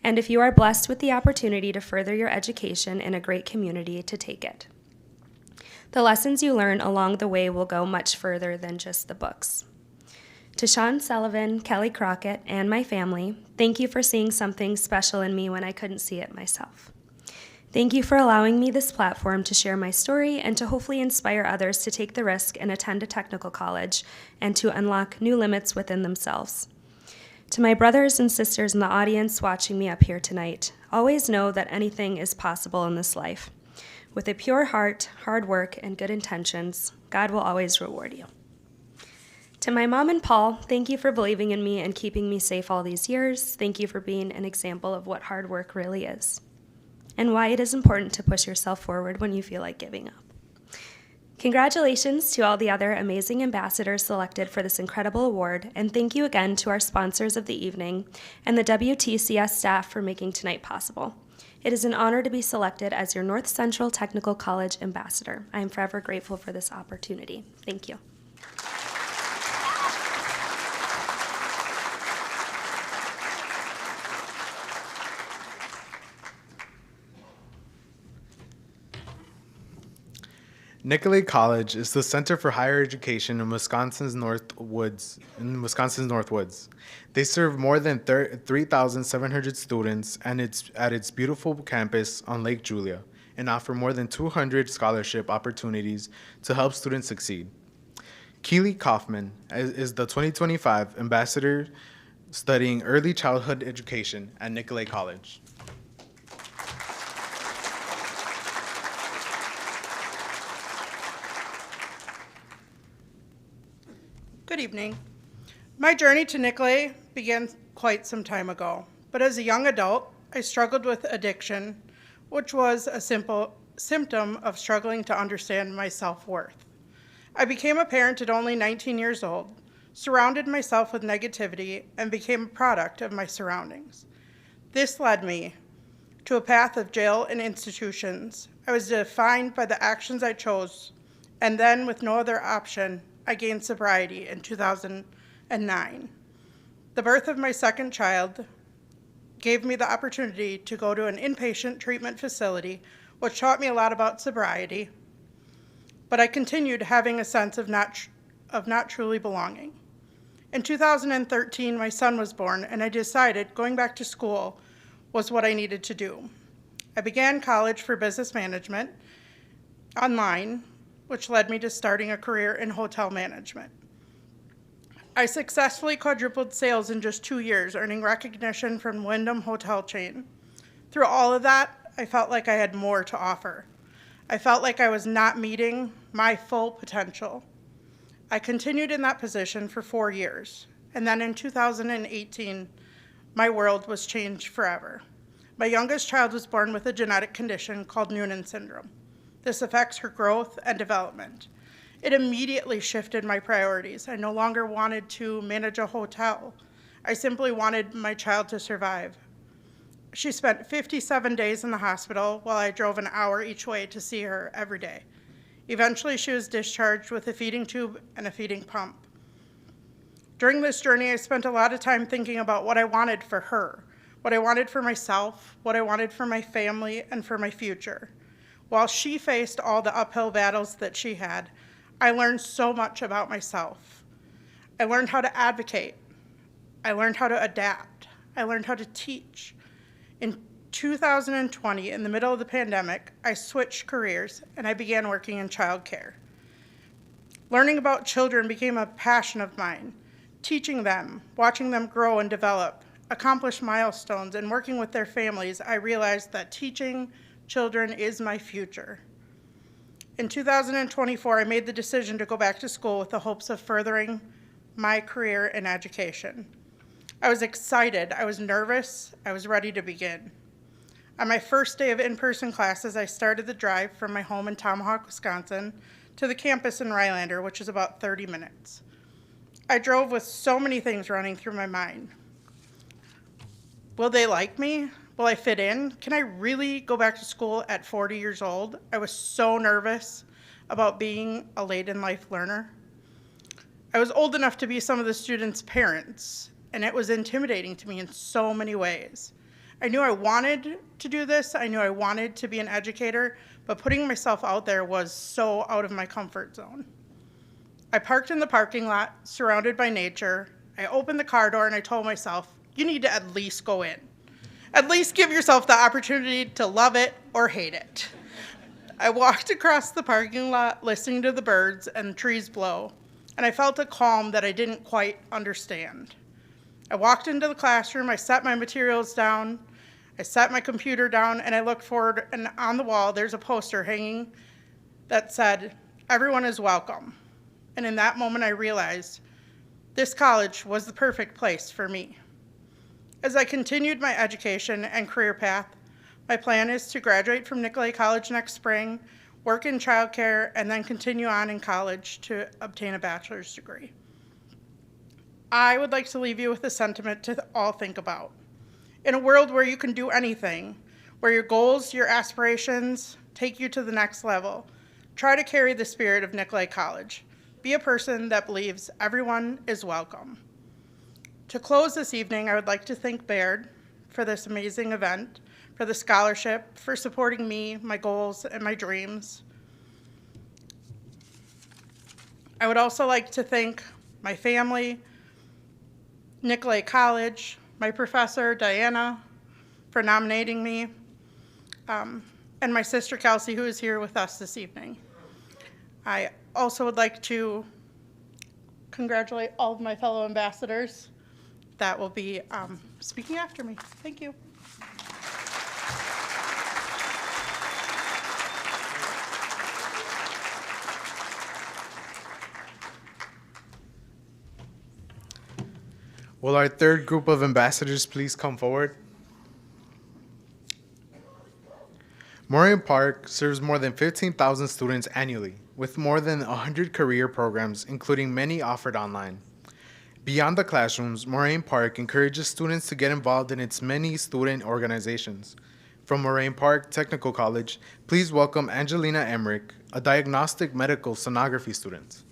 and if you are blessed with the opportunity to further your education in a great community, to take it. The lessons you learn along the way will go much further than just the books. To Sean Sullivan, Kelly Crockett, and my family, thank you for seeing something special in me when I couldn't see it myself. Thank you for allowing me this platform to share my story and to hopefully inspire others to take the risk and attend a technical college and to unlock new limits within themselves. To my brothers and sisters in the audience watching me up here tonight, always know that anything is possible in this life. With a pure heart, hard work, and good intentions, God will always reward you. To my mom and Paul, thank you for believing in me and keeping me safe all these years. Thank you for being an example of what hard work really is and why it is important to push yourself forward when you feel like giving up. Congratulations to all the other amazing ambassadors selected for this incredible award, and thank you again to our sponsors of the evening and the WTCS staff for making tonight possible. It is an honor to be selected as your North Central Technical College ambassador. I am forever grateful for this opportunity. Thank you. Nicolet College is the center for higher education in Wisconsin's Northwoods. They serve more than 3,700 students and it's at its beautiful campus on Lake Julia and offer more than 200 scholarship opportunities to help students succeed. Keely Kaufman is the 2025 ambassador studying early childhood education at Nicolet College. Good evening. My journey to Nicolet began quite some time ago, but as a young adult, I struggled with addiction, which was a symptom of struggling to understand my self-worth. I became a parent at only 19 years old, surrounded myself with negativity, and became a product of my surroundings. This led me to a path of jail and institutions. I was defined by the actions I chose, and then, with no other option, I gained sobriety in 2009. The birth of my second child gave me the opportunity to go to an inpatient treatment facility, which taught me a lot about sobriety, but I continued having a sense of not truly belonging. In 2013, my son was born, and I decided going back to school was what I needed to do. I began college for business management online, which led me to starting a career in hotel management. I successfully quadrupled sales in just 2 years, earning recognition from Wyndham Hotel chain. Through all of that, I felt like I had more to offer. I felt like I was not meeting my full potential. I continued in that position for 4 years, and then in 2018, my world was changed forever. My youngest child was born with a genetic condition called Noonan syndrome. This affects her growth and development. It immediately shifted my priorities. I no longer wanted to manage a hotel. I simply wanted my child to survive. She spent 57 days in the hospital while I drove an hour each way to see her every day. Eventually, she was discharged with a feeding tube and a feeding pump. During this journey, I spent a lot of time thinking about what I wanted for her, what I wanted for myself, what I wanted for my family, and for my future. While she faced all the uphill battles that she had, I learned so much about myself. I learned how to advocate. I learned how to adapt. I learned how to teach. In 2020, in the middle of the pandemic, I switched careers and I began working in childcare. Learning about children became a passion of mine. Teaching them, watching them grow and develop, accomplish milestones, and working with their families, I realized that teaching children is my future. In 2024, I made the decision to go back to school with the hopes of furthering my career in education. I was excited, I was nervous, I was ready to begin. On my first day of in-person classes, I started the drive from my home in Tomahawk, Wisconsin, to the campus in Rylander, which is about 30 minutes. I drove with so many things running through my mind. Will they like me? Will I fit in? Can I really go back to school at 40 years old? I was so nervous about being a late-in-life learner. I was old enough to be some of the students' parents, and it was intimidating to me in so many ways. I knew I wanted to do this. I knew I wanted to be an educator, but putting myself out there was so out of my comfort zone. I parked in the parking lot, surrounded by nature. I opened the car door and I told myself, you need to at least go in. At least give yourself the opportunity to love it or hate it. I walked across the parking lot, listening to the birds and the trees blow, and I felt a calm that I didn't quite understand. I walked into the classroom, I set my materials down, I set my computer down, and I looked forward, and on the wall there's a poster hanging that said, "Everyone is welcome." And in that moment I realized this college was the perfect place for me. As I continued my education and career path, my plan is to graduate from Nicolet College next spring, work in childcare, and then continue on in college to obtain a bachelor's degree. I would like to leave you with a sentiment to all think about. In a world where you can do anything, where your goals, your aspirations take you to the next level, try to carry the spirit of Nicolet College. Be a person that believes everyone is welcome. To close this evening, I would like to thank Baird for this amazing event, for the scholarship, for supporting me, my goals, and my dreams. I would also like to thank my family, Nicolet College, my professor, Diana, for nominating me, and my sister, Kelsey, who is here with us this evening. I also would like to congratulate all of my fellow ambassadors that will be speaking after me. Thank you. Will our third group of ambassadors please come forward? Moraine Park serves more than 15,000 students annually, with more than 100 career programs, including many offered online. Beyond the classrooms, Moraine Park encourages students to get involved in its many student organizations. From Moraine Park Technical College, please welcome Angelina Emmerich, a diagnostic medical sonography student.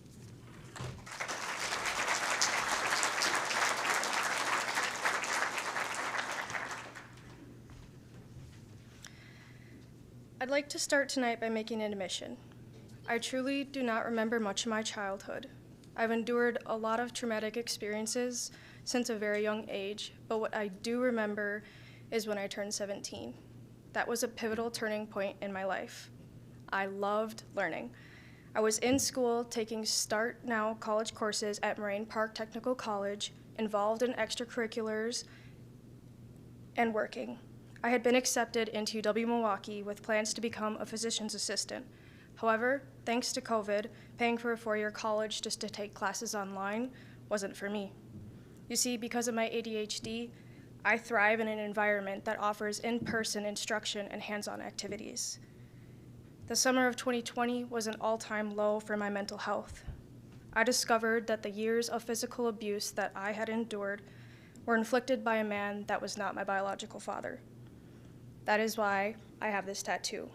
I'd like to start tonight by making an admission. I truly do not remember much of my childhood. I've endured a lot of traumatic experiences since a very young age, but what I do remember is when I turned 17. That was a pivotal turning point in my life. I loved learning. I was in school taking Start Now college courses at Moraine Park Technical College, involved in extracurriculars, and working. I had been accepted into Milwaukee with plans to become a physician's assistant. However, thanks to COVID, paying for a four-year college just to take classes online wasn't for me. You see, because of my ADHD, I thrive in an environment that offers in-person instruction and hands-on activities. The summer of 2020 was an all-time low for my mental health. I discovered that the years of physical abuse that I had endured were inflicted by a man that was not my biological father. That is why I have this tattoo.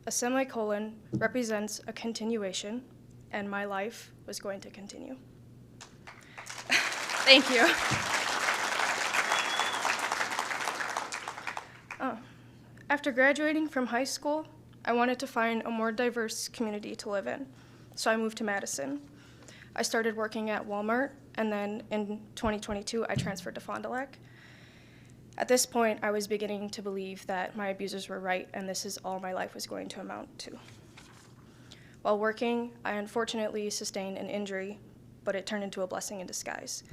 A semicolon represents a continuation, and my life was going to continue. Thank you. After graduating from high school, I wanted to find a more diverse community to live in, so I moved to Madison. I started working at Walmart, and then in 2022, I transferred to Fond du Lac. At this point, I was beginning to believe that my abusers were right, and this is all my life was going to amount to. While working, I unfortunately sustained an injury, but it turned into a blessing in disguise.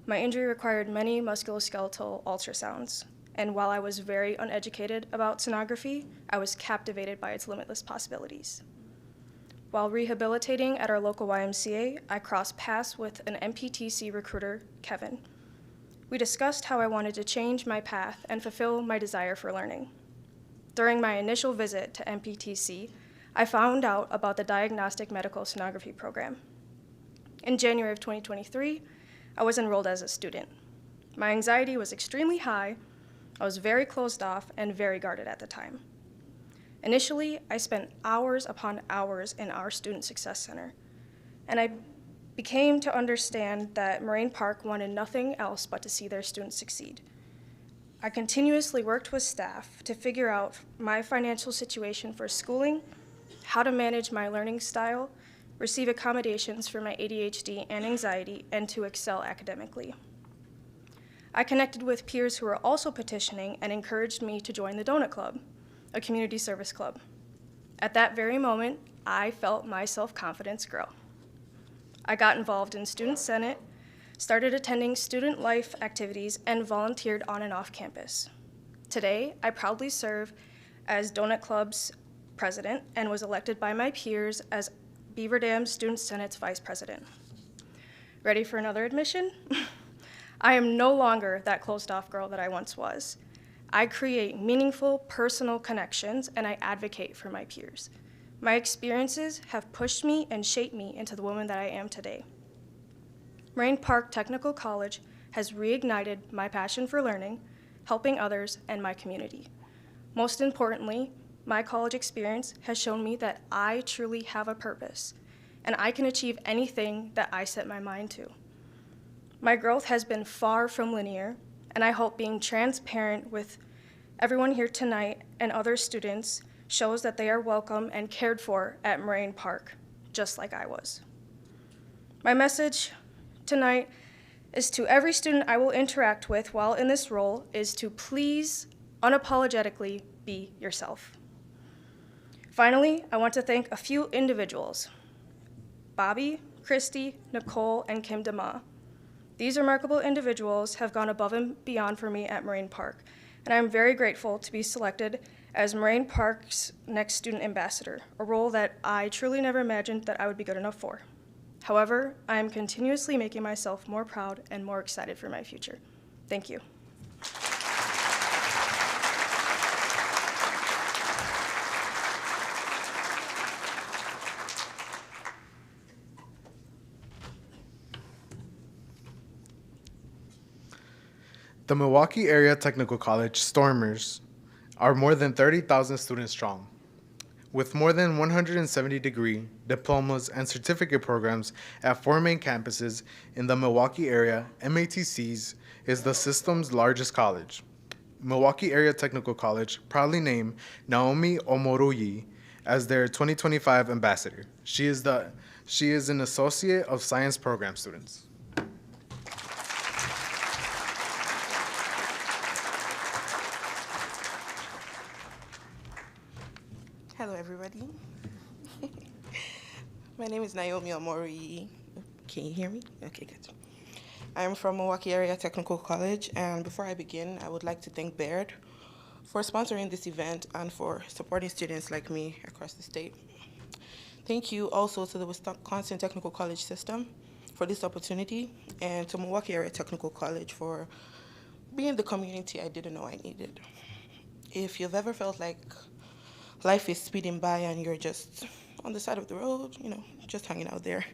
My injury required many musculoskeletal ultrasounds, and while I was very uneducated about sonography, I was captivated by its limitless possibilities. While rehabilitating at our local YMCA, I crossed paths with an MPTC recruiter, Kevin. We discussed how I wanted to change my path and fulfill my desire for learning. During my initial visit to MPTC, I found out about the Diagnostic Medical Sonography program. In January of 2023, I was enrolled as a student. My anxiety was extremely high, I was very closed off and very guarded at the time. Initially, I spent hours upon hours in our Student Success Center, and I became to understand that Moraine Park wanted nothing else but to see their students succeed. I continuously worked with staff to figure out my financial situation for schooling, how to manage my learning style, receive accommodations for my ADHD and anxiety, and to excel academically. I connected with peers who were also petitioning and encouraged me to join the Donut Club, a community service club. At that very moment, I felt my self-confidence grow. I got involved in Student Senate, started attending student life activities, and volunteered on and off campus. Today, I proudly serve as Donut Club's president and was elected by my peers as Beaver Dam Student Senate's vice president. Ready for another admission? I am no longer that closed-off girl that I once was. I create meaningful, personal connections, and I advocate for my peers. My experiences have pushed me and shaped me into the woman that I am today. Moraine Park Technical College has reignited my passion for learning, helping others, and my community. Most importantly, my college experience has shown me that I truly have a purpose, and I can achieve anything that I set my mind to. My growth has been far from linear, and I hope being transparent with everyone here tonight and other students shows that they are welcome and cared for at Moraine Park, just like I was. My message tonight is to every student I will interact with while in this role is to please unapologetically be yourself. Finally, I want to thank a few individuals, Bobby, Christy, Nicole, and Kim DeMa. These remarkable individuals have gone above and beyond for me at Moraine Park, and I am very grateful to be selected as Moraine Park's next student ambassador, a role that I truly never imagined that I would be good enough for. However, I am continuously making myself more proud and more excited for my future. Thank you. The Milwaukee Area Technical College Stormers are more than 30,000 students strong. With more than 170 degree, diplomas, and certificate programs at 4 main campuses in the Milwaukee area, MATC's is the system's largest college. Milwaukee Area Technical College proudly named Naomi Omoruyi as their 2025 ambassador. She is an Associate of Science Program students. Hello, everybody. My name is Naomi Omori. Can you hear me? Okay, good. I'm from Milwaukee Area Technical College, and before I begin, I would like to thank Baird for sponsoring this event and for supporting students like me across the state. Thank you also to the Wisconsin Technical College system for this opportunity, and to Milwaukee Area Technical College for being the community I didn't know I needed. If you've ever felt like life is speeding by and you're just on the side of the road, just hanging out there,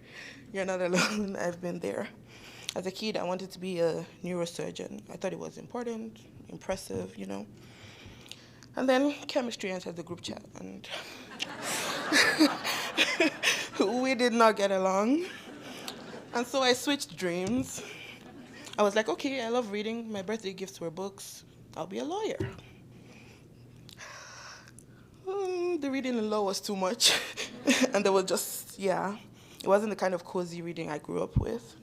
you're not alone. I've been there. As a kid, I wanted to be a neurosurgeon. I thought it was important, impressive, And then chemistry entered the group chat, and we did not get along. And so I switched dreams. I was like, okay, I love reading. My birthday gifts were books. I'll be a lawyer. The reading in law was too much. And there was just, it wasn't the kind of cozy reading I grew up with.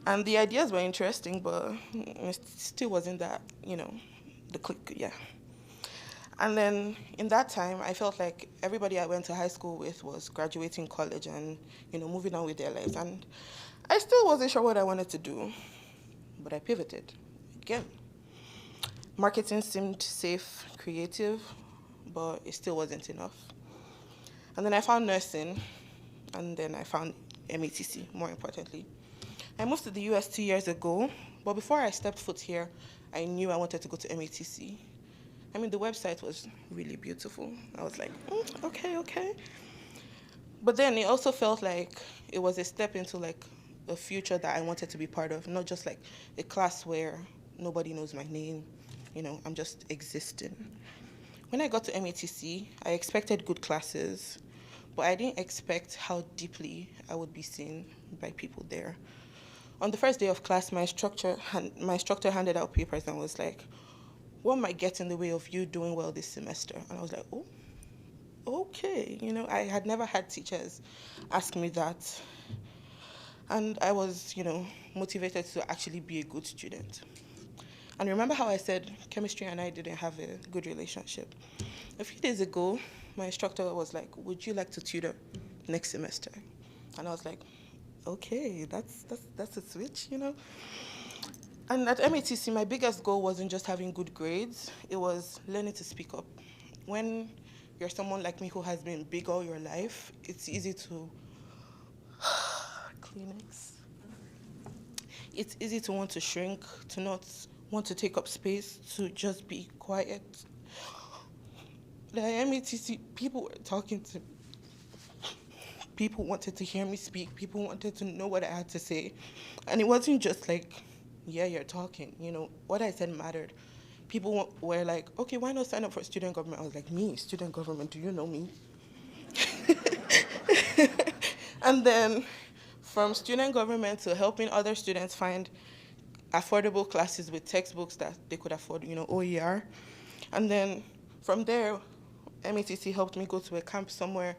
And the ideas were interesting, but it still wasn't that, the click, And then in that time, I felt like everybody I went to high school with was graduating college and, moving on with their lives. And I still wasn't sure what I wanted to do, but I pivoted again. Marketing seemed safe, creative, but it still wasn't enough. And then I found nursing, and then I found MATC, more importantly. I moved to the US 2 years ago, but before I stepped foot here, I knew I wanted to go to MATC. The website was really beautiful. I was like, okay. But then it also felt like it was a step into a future that I wanted to be part of, not just like a class where nobody knows my name, I'm just existing. When I got to MATC, I expected good classes, but I didn't expect how deeply I would be seen by people there. On the first day of class, my instructor handed out papers and was like, what might get in the way of you doing well this semester? And I was like, oh, okay. I had never had teachers ask me that. And I was, motivated to actually be a good student. And remember how I said chemistry and I didn't have a good relationship? A few days ago, my instructor was like, would you like to tutor next semester? And I was like, okay, that's a switch, And at MATC, my biggest goal wasn't just having good grades, it was learning to speak up. When you're someone like me who has been big all your life, it's easy to Kleenex. It's easy to want to shrink, to not want to take up space, to just be quiet. At MATC, people were talking to me. People wanted to hear me speak. People wanted to know what I had to say. And it wasn't just like, yeah, you're talking. What I said mattered. People were like, okay, why not sign up for student government? I was like, me, student government, do you know me? And then from student government to helping other students find affordable classes with textbooks that they could afford, OER. And then from there, MATC helped me go to a camp somewhere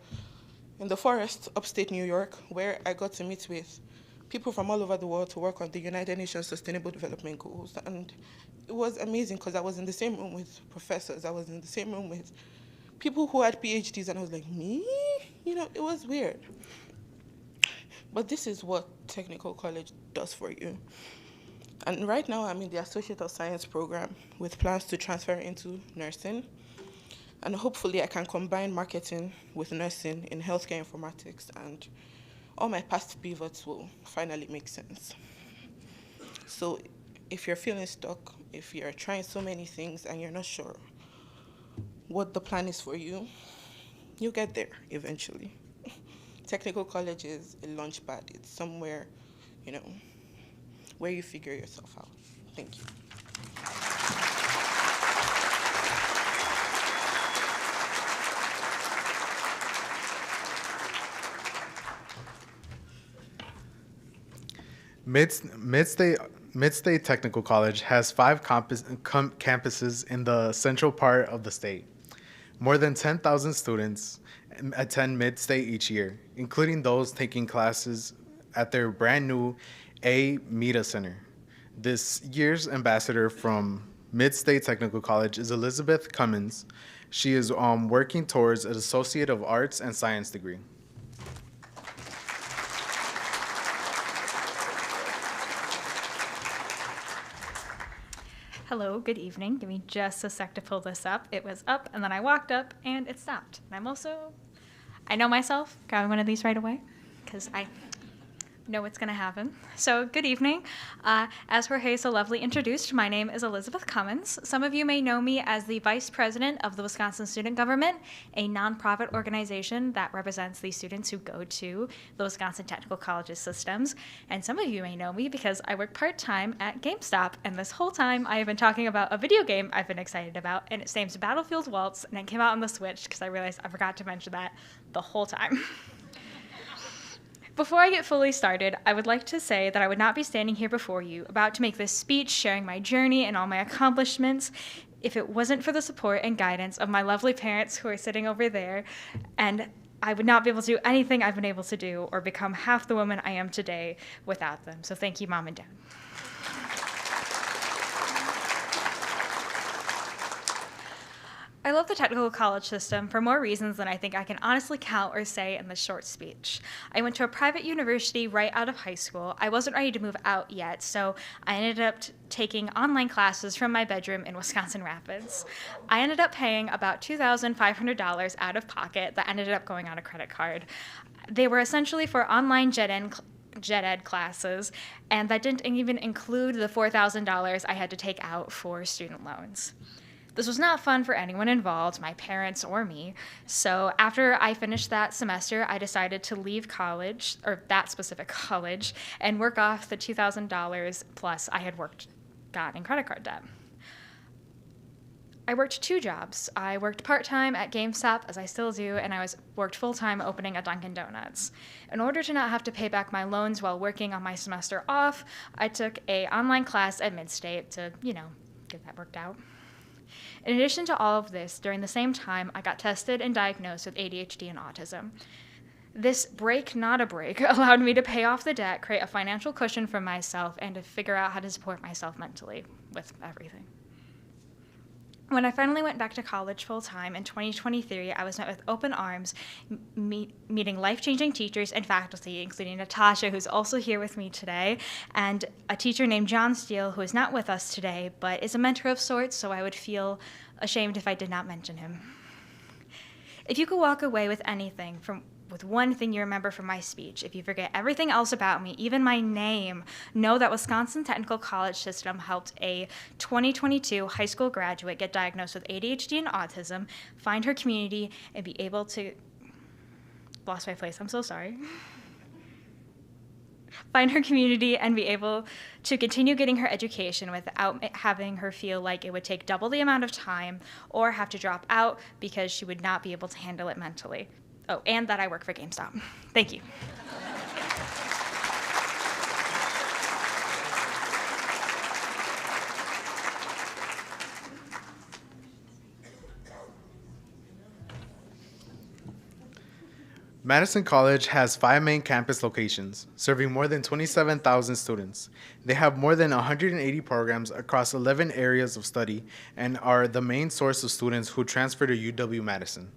in the forest, upstate New York, where I got to meet with people from all over the world to work on the United Nations Sustainable Development Goals. And it was amazing because I was in the same room with professors. I was in the same room with people who had PhDs, and I was like, me? It was weird. But this is what technical college does for you. And right now, I'm in the Associate of Science program with plans to transfer into nursing. And hopefully I can combine marketing with nursing in healthcare informatics, and all my past pivots will finally make sense. So if you're feeling stuck, if you're trying so many things and you're not sure what the plan is for you, you'll get there eventually. Technical college is a launch pad. It's somewhere, where you figure yourself out. Thank you. Mid-State Technical College has 5 campuses in the central part of the state. More than 10,000 students attend Mid-State each year, including those taking classes at their brand new Media Center. This year's ambassador from Mid-State Technical College is Elizabeth Cummins. She is working towards an Associate of Arts and Science degree. Hello, good evening. Give me just a sec to pull this up. It was up, and then I walked up, and it stopped. And I know myself, grabbing one of these right away, because I know what's going to happen. So, good evening. As Jorge so lovely introduced, my name is Elizabeth Cummins. Some of you may know me as the Vice President of the Wisconsin Student Government, a nonprofit organization that represents the students who go to the Wisconsin Technical College's systems. And some of you may know me because I work part-time at GameStop, and this whole time I have been talking about a video game I've been excited about, and its name's Battlefield Waltz, and it came out on the Switch because I realized I forgot to mention that the whole time. Before I get fully started, I would like to say that I would not be standing here before you about to make this speech sharing my journey and all my accomplishments if it wasn't for the support and guidance of my lovely parents who are sitting over there, and I would not be able to do anything I've been able to do or become half the woman I am today without them. So thank you, Mom and Dad. I love the technical college system for more reasons than I think I can honestly count or say in this short speech. I went to a private university right out of high school. I wasn't ready to move out yet, so I ended up taking online classes from my bedroom in Wisconsin Rapids. I ended up paying about $2,500 out of pocket that ended up going on a credit card. They were essentially for online gen ed classes, and that didn't even include the $4,000 I had to take out for student loans. This was not fun for anyone involved, my parents or me. So after I finished that semester, I decided to leave college, or that specific college, and work off the $2,000 plus I had got in credit card debt. I worked 2 jobs. I worked part-time at GameStop, as I still do, and I worked full-time opening a Dunkin' Donuts. In order to not have to pay back my loans while working on my semester off, I took an online class at Mid-State to, get that worked out. In addition to all of this, during the same time, I got tested and diagnosed with ADHD and autism. This break, not a break, allowed me to pay off the debt, create a financial cushion for myself, and to figure out how to support myself mentally with everything. When I finally went back to college full-time in 2023, I was met with open arms, meeting life-changing teachers and faculty, including Natasha, who's also here with me today, and a teacher named John Steele, who is not with us today, but is a mentor of sorts, so I would feel ashamed if I did not mention him. If you could walk away with anything with one thing you remember from my speech, if you forget everything else about me, even my name, know that Wisconsin Technical College system helped a 2022 high school graduate get diagnosed with ADHD and autism, find her community, and be able to, lost my place, I'm so sorry. Find her community and be able to continue getting her education without having her feel like it would take double the amount of time or have to drop out because she would not be able to handle it mentally. Oh, and that I work for GameStop. Thank you. Madison College has 5 main campus locations, serving more than 27,000 students. They have more than 180 programs across 11 areas of study and are the main source of students who transfer to UW-Madison.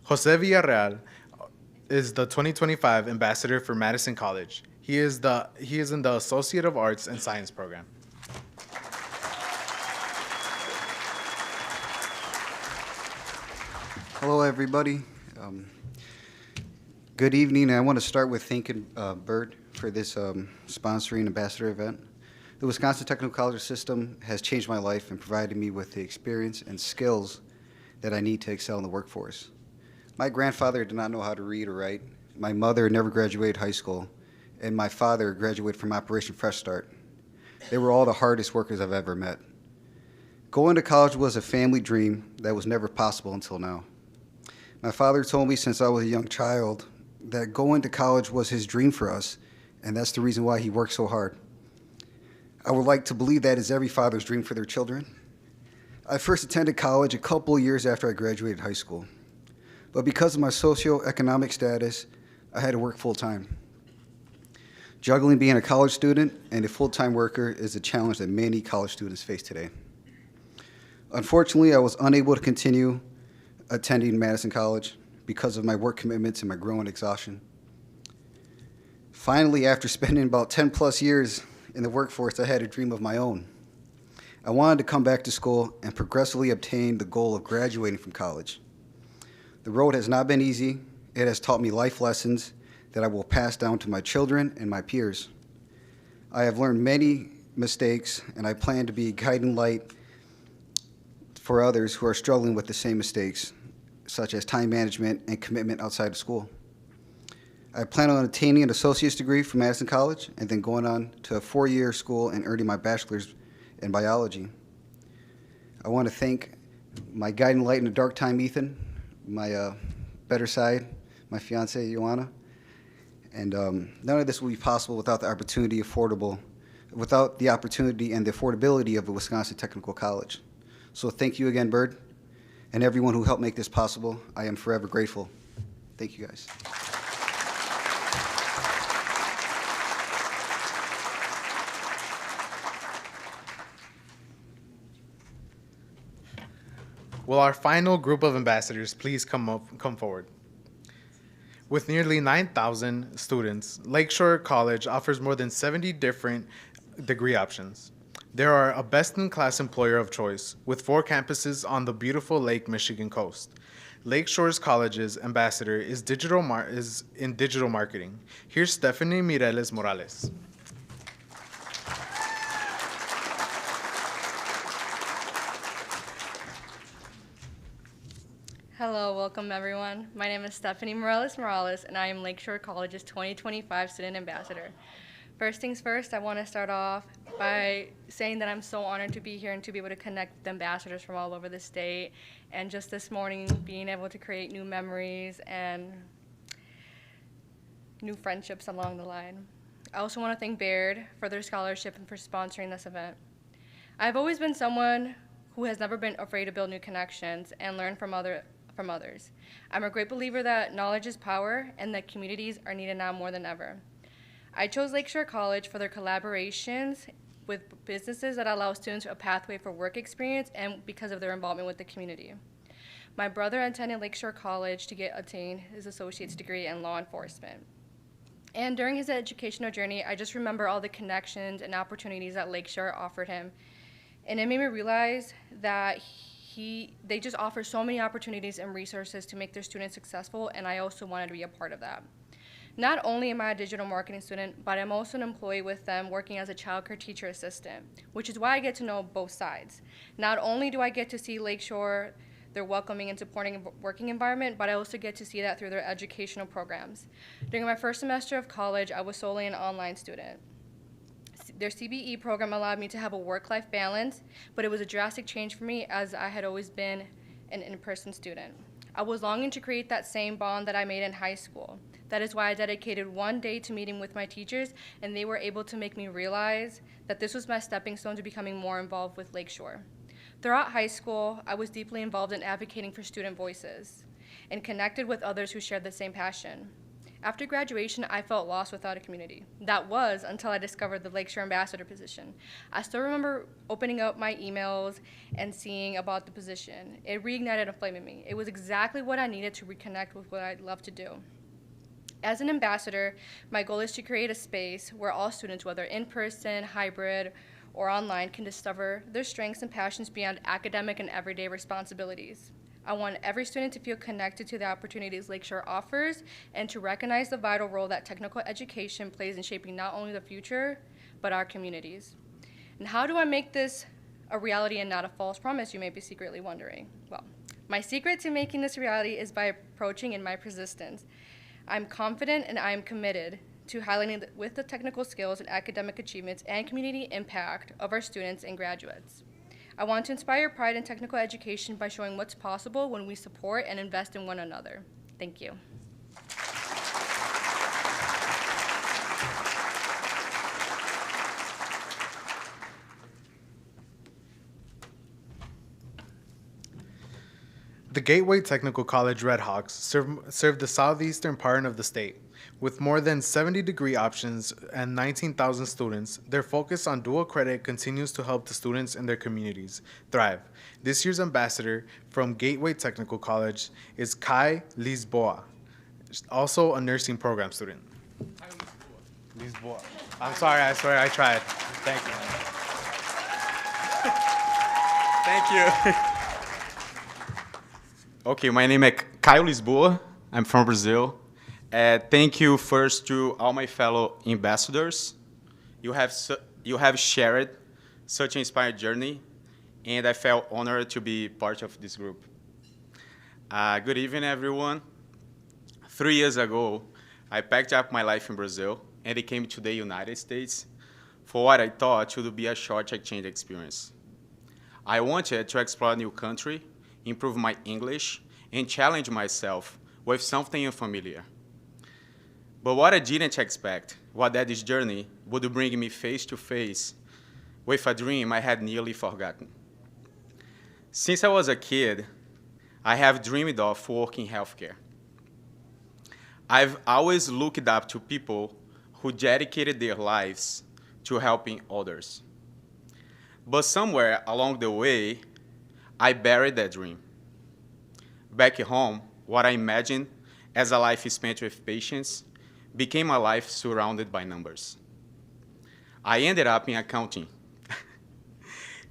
Jose Villarreal is the 2025 ambassador for Madison College. He is in the Associate of Arts and Science program. Hello, everybody. Good evening. I want to start with thanking Bert for this sponsoring ambassador event. The Wisconsin Technical College system has changed my life and provided me with the experience and skills that I need to excel in the workforce. My grandfather did not know how to read or write. My mother never graduated high school, and my father graduated from Operation Fresh Start. They were all the hardest workers I've ever met. Going to college was a family dream that was never possible until now. My father told me since I was a young child that going to college was his dream for us, and that's the reason why he works so hard. I would like to believe that is every father's dream for their children. I first attended college a couple of years after I graduated high school, but because of my socioeconomic status, I had to work full-time. Juggling being a college student and a full-time worker is a challenge that many college students face today. Unfortunately, I was unable to continue attending Madison College because of my work commitments and my growing exhaustion. Finally, after spending about 10 plus years in the workforce, I had a dream of my own. I wanted to come back to school and progressively obtain the goal of graduating from college. The road has not been easy. It has taught me life lessons that I will pass down to my children and my peers. I have learned many mistakes, and I plan to be a guiding light for others who are struggling with the same mistakes, such as time management and commitment outside of school. I plan on attaining an associate's degree from Madison College and then going on to a 4-year school and earning my bachelor's in biology. I want to thank my guiding light in the dark time, Ethan, my better side, my fiance, Joanna. And none of this would be possible without the opportunity and the affordability of the Wisconsin Technical College. So thank you again, Bird, and everyone who helped make this possible. I am forever grateful. Thank you, guys. Will our final group of ambassadors please come forward? With nearly 9,000 students, Lakeshore College offers more than 70 different degree options. They are a best-in-class employer of choice with 4 campuses on the beautiful Lake Michigan coast. Lakeshore College's ambassador is in digital marketing. Here's Stephanie Mireles Morales. Hello, welcome everyone. My name is Stephanie Morales, and I am Lakeshore College's 2025 Student Ambassador. First things first, I want to start off by saying that I'm so honored to be here and to be able to connect with ambassadors from all over the state. And just this morning, being able to create new memories and new friendships along the line. I also want to thank Baird for their scholarship and for sponsoring this event. I've always been someone who has never been afraid to build new connections and learn from others. I'm a great believer that knowledge is power and that communities are needed now more than ever. I chose Lakeshore College for their collaborations with businesses that allow students a pathway for work experience and because of their involvement with the community. My brother attended Lakeshore College to attain his associate's degree in law enforcement. And during his educational journey, I just remember all the connections and opportunities that Lakeshore offered him. And it made me realize that they just offer so many opportunities and resources to make their students successful, and I also wanted to be a part of that. Not only am I a digital marketing student, but I'm also an employee with them working as a childcare teacher assistant, which is why I get to know both sides. Not only do I get to see Lakeshore, their welcoming and supporting working environment, but I also get to see that through their educational programs. During my first semester of college, I was solely an online student. Their CBE program allowed me to have a work-life balance, but it was a drastic change for me as I had always been an in-person student. I was longing to create that same bond that I made in high school. That is why I dedicated one day to meeting with my teachers, and they were able to make me realize that this was my stepping stone to becoming more involved with Lakeshore. Throughout high school, I was deeply involved in advocating for student voices and connected with others who shared the same passion. After graduation, I felt lost without a community. That was until I discovered the Lakeshore Ambassador position. I still remember opening up my emails and seeing about the position. It reignited a flame in me. It was exactly what I needed to reconnect with what I'd love to do. As an ambassador, my goal is to create a space where all students, whether in person, hybrid, or online, can discover their strengths and passions beyond academic and everyday responsibilities. I want every student to feel connected to the opportunities Lakeshore offers and to recognize the vital role that technical education plays in shaping not only the future, but our communities. And how do I make this a reality and not a false promise, you may be secretly wondering? Well, my secret to making this reality is by approaching in my persistence. I'm confident and I am committed to highlighting with the technical skills and academic achievements and community impact of our students and graduates. I want to inspire pride in technical education by showing what's possible when we support and invest in one another. Thank you. The Gateway Technical College Redhawks serve the southeastern part of the state. With more than 70 degree options and 19,000 students, their focus on dual credit continues to help the students in their communities thrive. This year's ambassador from Gateway Technical College is Kai Lisboa, also a nursing program student. Lisboa. I'm sorry, I swear I tried. Thank you. Thank you. Okay, my name is Caio Lisboa. I'm from Brazil. Thank you first to all my fellow ambassadors. You have shared such an inspiring journey, and I felt honored to be part of this group. Good evening, everyone. 3 years ago, I packed up my life in Brazil, and I came to the United States for what I thought would be a short exchange experience. I wanted to explore a new country, improve my English, and challenge myself with something unfamiliar. But what I didn't expect was that this journey would bring me face to face with a dream I had nearly forgotten. Since I was a kid, I have dreamed of working in healthcare. I've always looked up to people who dedicated their lives to helping others. But somewhere along the way, I buried that dream. Back home, what I imagined as a life spent with patients became a life surrounded by numbers. I ended up in accounting.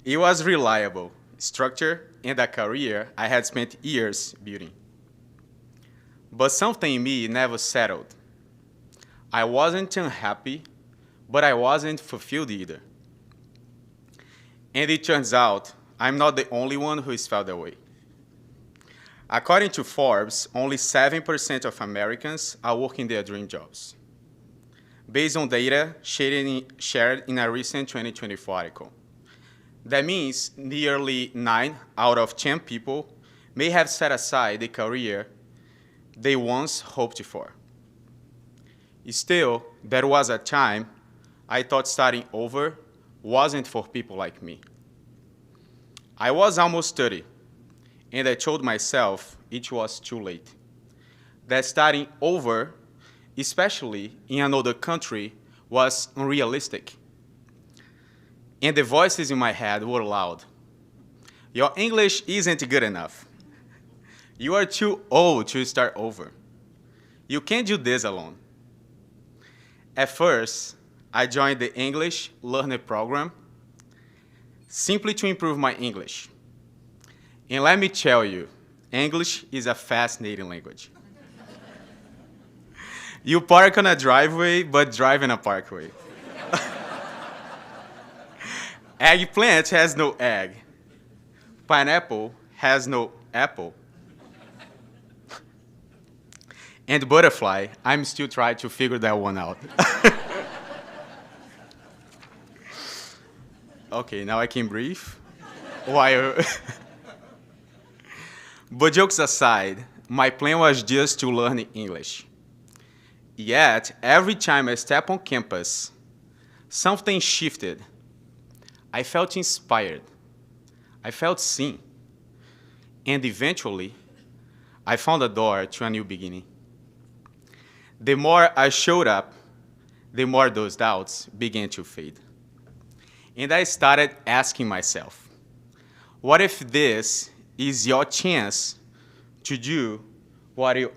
It was reliable, structure, and a career I had spent years building. But something in me never settled. I wasn't unhappy, but I wasn't fulfilled either. And it turns out I'm not the only one who has felt that way. According to Forbes, only 7% of Americans are working their dream jobs, based on data shared in a recent 2024 article. That means nearly 9 out of 10 people may have set aside the career they once hoped for. Still, there was a time I thought starting over wasn't for people like me. I was almost 30, and I told myself it was too late. That starting over, especially in another country, was unrealistic. And the voices in my head were loud. Your English isn't good enough. You are too old to start over. You can't do this alone. At first, I joined the English Learner Program simply to improve my English. And let me tell you, English is a fascinating language. You park on a driveway, but drive in a parkway. Eggplant has no egg. Pineapple has no apple. And butterfly, I'm still trying to figure that one out. Okay, now I can breathe. While But jokes aside, my plan was just to learn English. Yet, every time I step on campus, something shifted. I felt inspired. I felt seen. And eventually, I found a door to a new beginning. The more I showed up, the more those doubts began to fade. And I started asking myself, what if this is your chance to do what you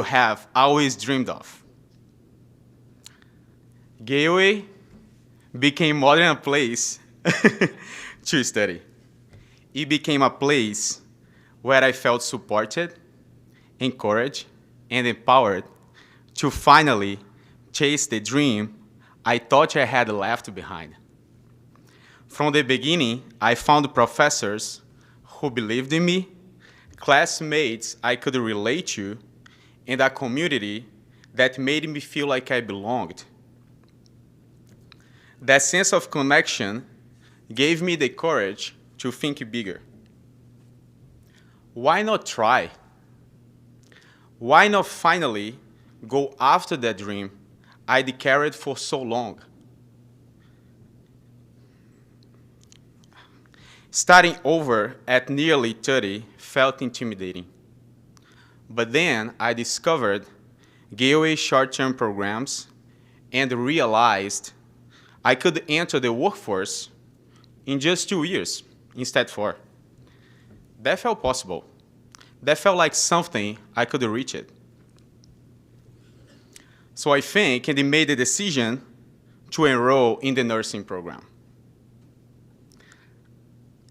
have always dreamed of? Gateway became more than a place to study. It became a place where I felt supported, encouraged, and empowered to finally chase the dream I thought I had left behind. From the beginning, I found professors who believed in me, classmates I could relate to, and a community that made me feel like I belonged. That sense of connection gave me the courage to think bigger. Why not try? Why not finally go after that dream I'd carried for so long? Starting over at nearly 30 felt intimidating. But then I discovered Gateway short-term programs and realized I could enter the workforce in just 2 years instead of 4. That felt possible. That felt like something I could reach it. So I think and made the decision to enroll in the nursing program.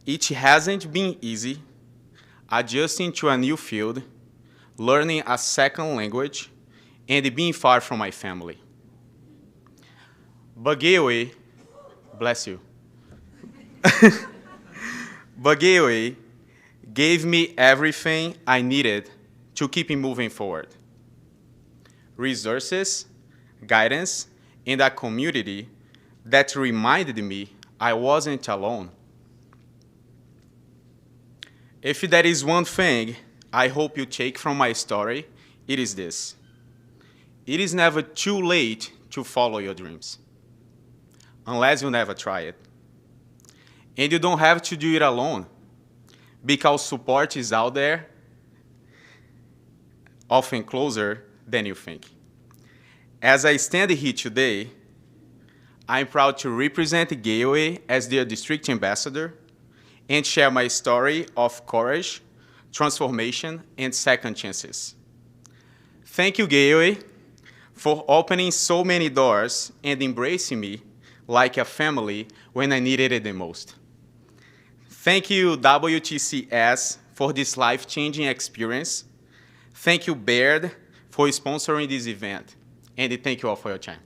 It hasn't been easy adjusting to a new field, learning a second language, and being far from my family. But Gateway, bless you. But Gateway gave me everything I needed to keep moving forward. Resources, guidance, and a community that reminded me I wasn't alone. If there is one thing I hope you take from my story, it is this. It is never too late to follow your dreams, unless you never try it. And you don't have to do it alone, because support is out there, often closer than you think. As I stand here today, I'm proud to represent Gateway as their district ambassador and share my story of courage, transformation, and second chances. Thank you, Gateway, for opening so many doors and embracing me like a family when I needed it the most. Thank you, WTCS, for this life-changing experience. Thank you, Baird, for sponsoring this event. And thank you all for your time.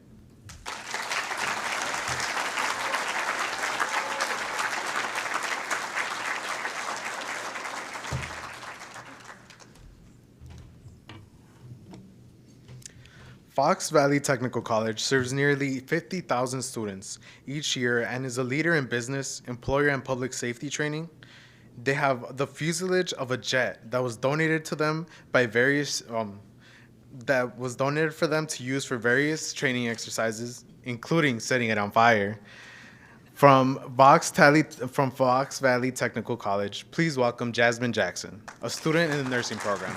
Fox Valley Technical College serves nearly 50,000 students each year and is a leader in business, employer, and public safety training. They have the fuselage of a jet that was donated to them by various, that was donated for them to use for various training exercises, including setting it on fire. From Fox Valley Technical College, please welcome Jasmine Jackson, a student in the nursing program.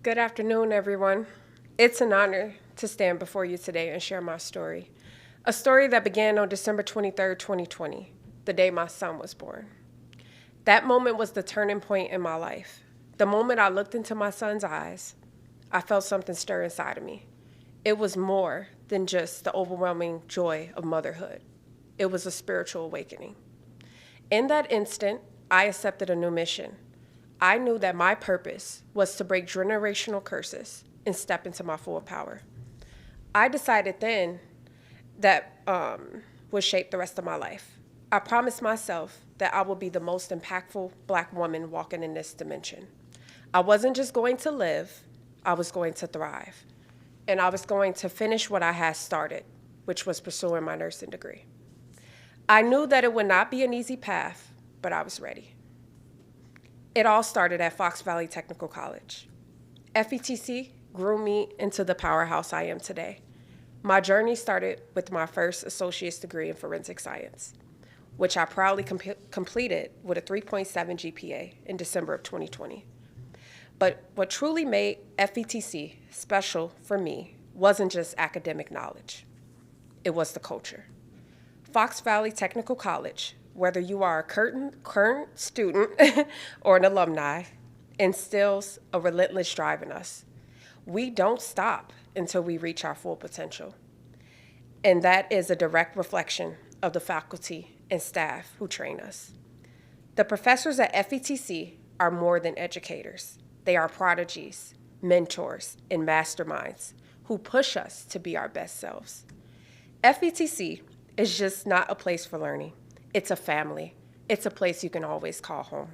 Good afternoon, everyone. It's an honor to stand before you today and share my story. A story that began on December 23rd, 2020, the day my son was born. That moment was the turning point in my life. The moment I looked into my son's eyes, I felt something stir inside of me. It was more than just the overwhelming joy of motherhood. It was a spiritual awakening. In that instant, I accepted a new mission. I knew that my purpose was to break generational curses and step into my full power. I decided then that would shape the rest of my life. I promised myself that I would be the most impactful Black woman walking in this dimension. I wasn't just going to live, I was going to thrive. And I was going to finish what I had started, which was pursuing my nursing degree. I knew that it would not be an easy path, but I was ready. It all started at Fox Valley Technical College. FETC grew me into the powerhouse I am today. My journey started with my first associate's degree in forensic science, which I proudly completed with a 3.7 GPA in December of 2020. But what truly made FETC special for me wasn't just academic knowledge. It was the culture. Fox Valley Technical College, whether you are a current student or an alumni, instills a relentless drive in us. We don't stop until we reach our full potential. And that is a direct reflection of the faculty and staff who train us. The professors at FETC are more than educators. They are prodigies, mentors, and masterminds who push us to be our best selves. FETC is just not a place for learning. It's a family. It's a place you can always call home.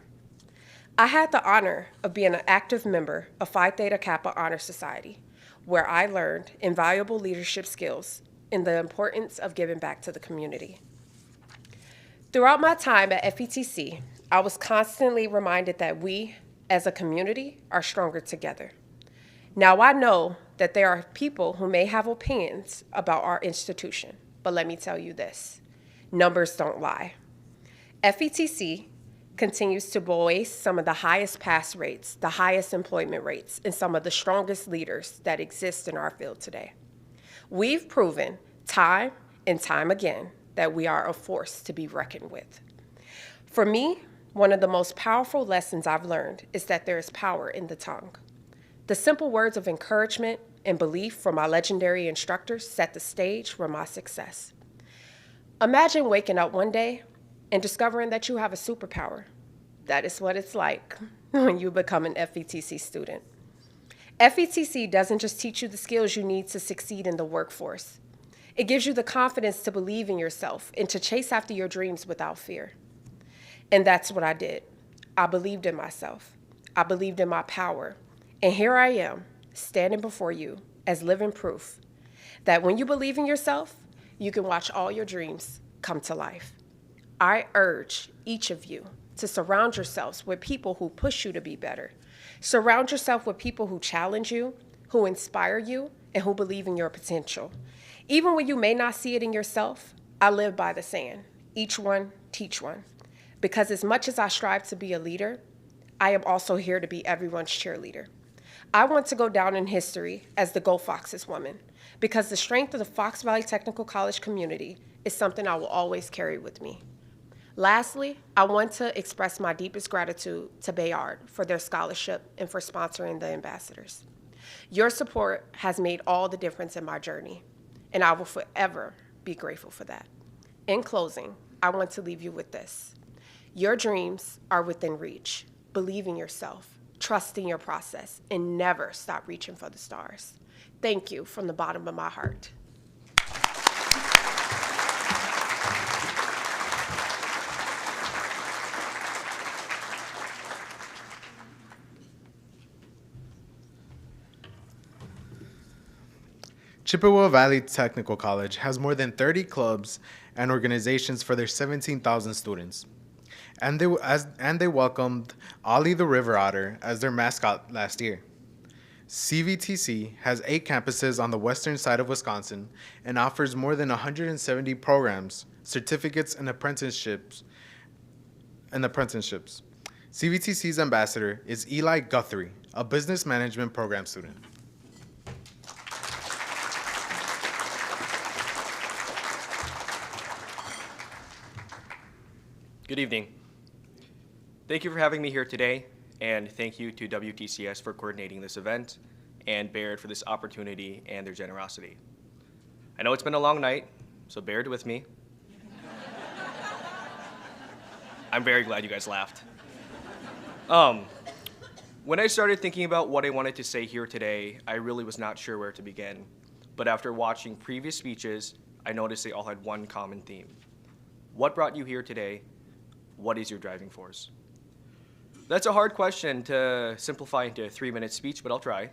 I had the honor of being an active member of Phi Theta Kappa Honor Society, where I learned invaluable leadership skills and the importance of giving back to the community. Throughout my time at FETC, I was constantly reminded that we, as a community, are stronger together. Now, I know that there are people who may have opinions about our institution, but let me tell you this, numbers don't lie. FETC continues to boast some of the highest pass rates, the highest employment rates, and some of the strongest leaders that exist in our field today. We've proven time and time again that we are a force to be reckoned with. For me, one of the most powerful lessons I've learned is that there is power in the tongue. The simple words of encouragement and belief from my legendary instructors set the stage for my success. Imagine waking up one day and discovering that you have a superpower. That is what it's like when you become an FETC student. FETC doesn't just teach you the skills you need to succeed in the workforce. It gives you the confidence to believe in yourself and to chase after your dreams without fear. And that's what I did. I believed in myself. I believed in my power. And here I am, standing before you as living proof that when you believe in yourself, you can watch all your dreams come to life. I urge each of you to surround yourselves with people who push you to be better. Surround yourself with people who challenge you, who inspire you, and who believe in your potential. Even when you may not see it in yourself, I live by the saying, each one, teach one. Because as much as I strive to be a leader, I am also here to be everyone's cheerleader. I want to go down in history as the Go Foxes woman, because the strength of the Fox Valley Technical College community is something I will always carry with me. Lastly, I want to express my deepest gratitude to Bayard for their scholarship and for sponsoring the ambassadors. Your support has made all the difference in my journey, and I will forever be grateful for that. In closing, I want to leave you with this. Your dreams are within reach. Believe in yourself, trust in your process, and never stop reaching for the stars. Thank you from the bottom of my heart. Chippewa Valley Technical College has more than 30 clubs and organizations for their 17,000 students. And they welcomed Ollie the River Otter as their mascot last year. CVTC has 8 campuses on the western side of Wisconsin and offers more than 170 programs, certificates, and apprenticeships. CVTC's ambassador is Eli Guthrie, a business management program student. Good evening. Thank you for having me here today, and thank you to WTCS for coordinating this event, and Baird for this opportunity and their generosity. I know it's been a long night, so bear it with me. I'm very glad you guys laughed. When I started thinking about what I wanted to say here today, I really was not sure where to begin. But after watching previous speeches, I noticed they all had one common theme. What brought you here today? What is your driving force? That's a hard question to simplify into a 3-minute speech, but I'll try.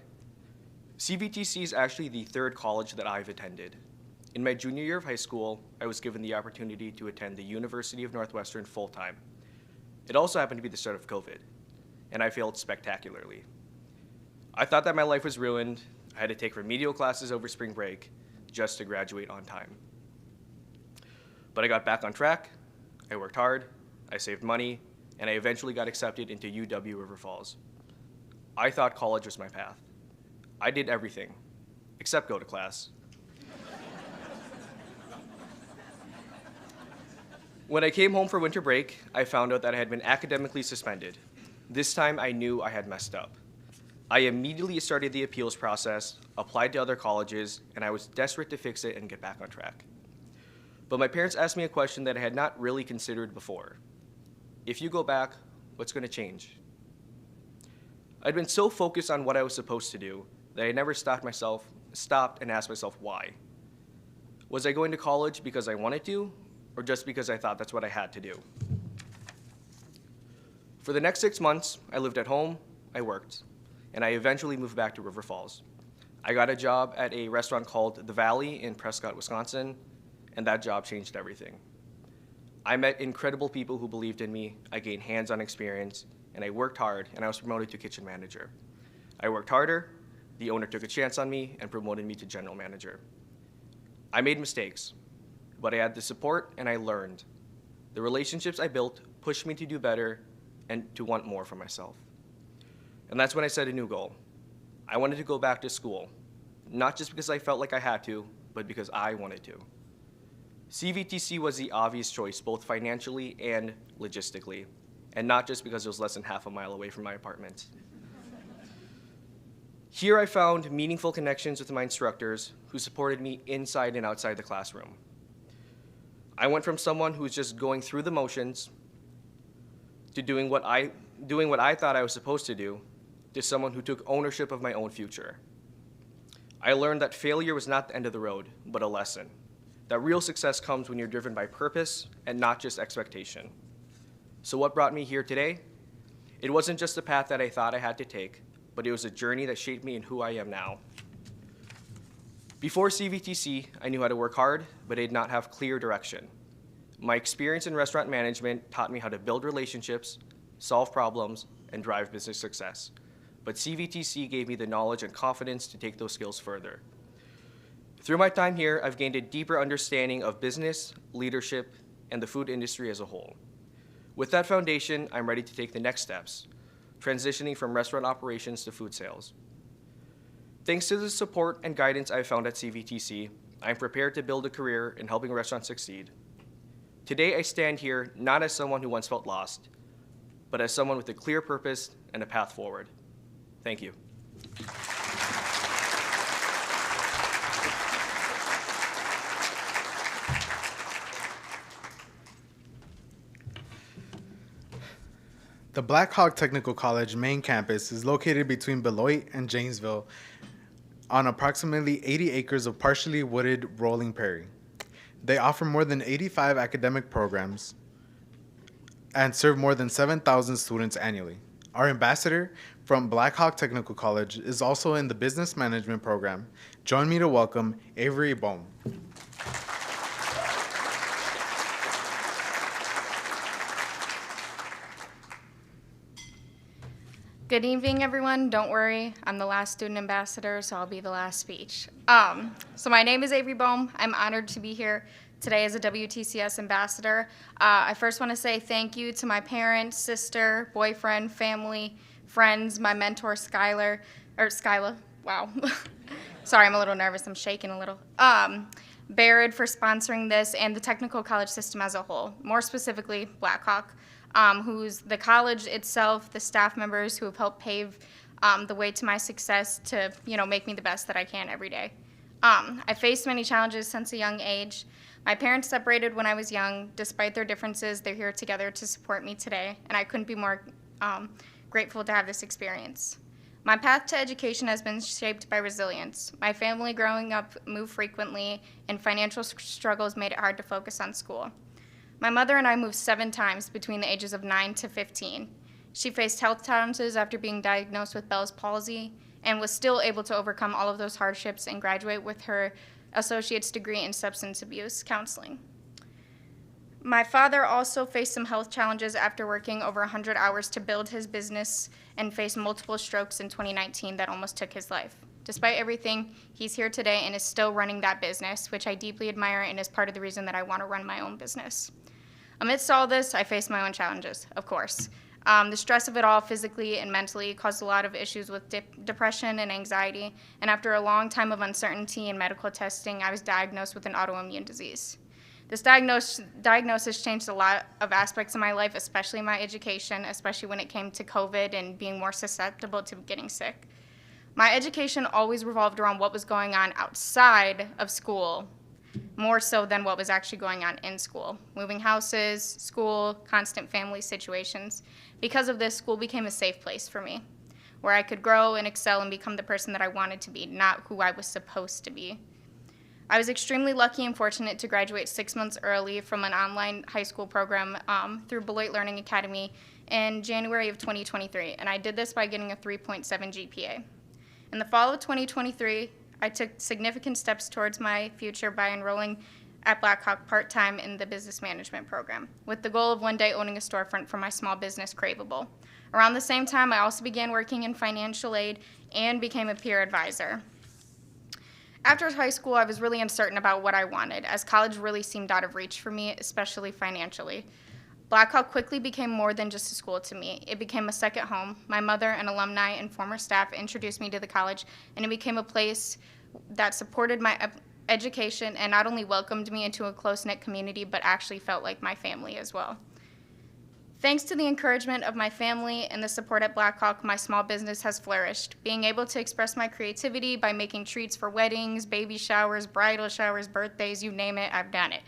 CVTC is actually the 3rd college that I've attended. In my junior year of high school, I was given the opportunity to attend the University of Northwestern full-time. It also happened to be the start of COVID, and I failed spectacularly. I thought that my life was ruined. I had to take remedial classes over spring break just to graduate on time. But I got back on track, I worked hard, I saved money, and I eventually got accepted into UW River Falls. I thought college was my path. I did everything, except go to class. When I came home for winter break, I found out that I had been academically suspended. This time I knew I had messed up. I immediately started the appeals process, applied to other colleges, and I was desperate to fix it and get back on track. But my parents asked me a question that I had not really considered before. If you go back, what's going to change? I'd been so focused on what I was supposed to do that I never stopped and asked myself why. Was I going to college because I wanted to, or just because I thought that's what I had to do? For the next 6 months, I lived at home, I worked, and I eventually moved back to River Falls. I got a job at a restaurant called The Valley in Prescott, Wisconsin, and that job changed everything. I met incredible people who believed in me, I gained hands-on experience, and I worked hard, and I was promoted to kitchen manager. I worked harder, the owner took a chance on me and promoted me to general manager. I made mistakes, but I had the support and I learned. The relationships I built pushed me to do better and to want more for myself. And that's when I set a new goal. I wanted to go back to school, not just because I felt like I had to, but because I wanted to. CVTC was the obvious choice, both financially and logistically, and not just because it was less than half a mile away from my apartment. Here I found meaningful connections with my instructors who supported me inside and outside the classroom. I went from someone who was just going through the motions to doing what I thought I was supposed to do, to someone who took ownership of my own future. I learned that failure was not the end of the road, but a lesson. That real success comes when you're driven by purpose and not just expectation. So what brought me here today? It wasn't just the path that I thought I had to take, but it was a journey that shaped me in who I am now. Before CVTC, I knew how to work hard, but I did not have clear direction. My experience in restaurant management taught me how to build relationships, solve problems, and drive business success. But CVTC gave me the knowledge and confidence to take those skills further. Through my time here, I've gained a deeper understanding of business, leadership, and the food industry as a whole. With that foundation, I'm ready to take the next steps, transitioning from restaurant operations to food sales. Thanks to the support and guidance I've found at CVTC, I'm prepared to build a career in helping restaurants succeed. Today, I stand here not as someone who once felt lost, but as someone with a clear purpose and a path forward. Thank you. The Blackhawk Technical College main campus is located between Beloit and Janesville on approximately 80 acres of partially wooded rolling prairie. They offer more than 85 academic programs and serve more than 7,000 students annually. Our ambassador from Blackhawk Technical College is also in the business management program. Join me to welcome Avery Bohm. Good evening, everyone. Don't worry, I'm the last student ambassador, so I'll be the last speech. So my name is Avery Bohm. I'm honored to be here today as a WTCS ambassador. I first want to say thank you to my parents, sister, boyfriend, family, friends, my mentor, Skyla. Wow. Sorry, I'm a little nervous. I'm shaking a little. Baird for sponsoring this, and the technical college system as a whole, more specifically Blackhawk. Who's the college itself, the staff members who have helped pave the way to my success to, make me the best that I can every day. I faced many challenges since a young age. My parents separated when I was young. Despite their differences, they're here together to support me today, and I couldn't be more grateful to have this experience. My path to education has been shaped by resilience. My family growing up moved frequently, and financial struggles made it hard to focus on school. My mother and I moved 7 times between the ages of 9 to 15. She faced health challenges after being diagnosed with Bell's palsy and was still able to overcome all of those hardships and graduate with her associate's degree in substance abuse counseling. My father also faced some health challenges after working over 100 hours to build his business and faced multiple strokes in 2019 that almost took his life. Despite everything, he's here today and is still running that business, which I deeply admire and is part of the reason that I want to run my own business. Amidst all this, I faced my own challenges, of course. The stress of it all, physically and mentally, caused a lot of issues with depression and anxiety, and after a long time of uncertainty and medical testing, I was diagnosed with an autoimmune disease. This diagnosis changed a lot of aspects of my life, especially my education, especially when it came to COVID and being more susceptible to getting sick. My education always revolved around what was going on outside of school, more so than what was actually going on in school. Moving houses, school, constant family situations. Because of this, school became a safe place for me, where I could grow and excel and become the person that I wanted to be, not who I was supposed to be. I was extremely lucky and fortunate to graduate 6 months early from an online high school program through Beloit Learning Academy in January of 2023, and I did this by getting a 3.7 GPA. In the fall of 2023, I took significant steps towards my future by enrolling at Blackhawk part-time in the business management program, with the goal of one day owning a storefront for my small business, Craveable. Around the same time, I also began working in financial aid and became a peer advisor. After high school, I was really uncertain about what I wanted, as college really seemed out of reach for me, especially financially. Blackhawk quickly became more than just a school to me. It became a second home. My mother and alumni and former staff introduced me to the college, and it became a place that supported my education and not only welcomed me into a close-knit community, but actually felt like my family as well. Thanks to the encouragement of my family and the support at Blackhawk, my small business has flourished. Being able to express my creativity by making treats for weddings, baby showers, bridal showers, birthdays, you name it, I've done it.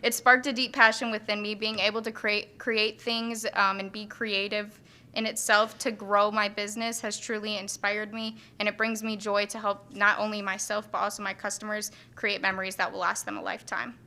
It sparked a deep passion within me. Being able to create things and be creative in itself to grow my business has truly inspired me, and it brings me joy to help not only myself but also my customers create memories that will last them a lifetime.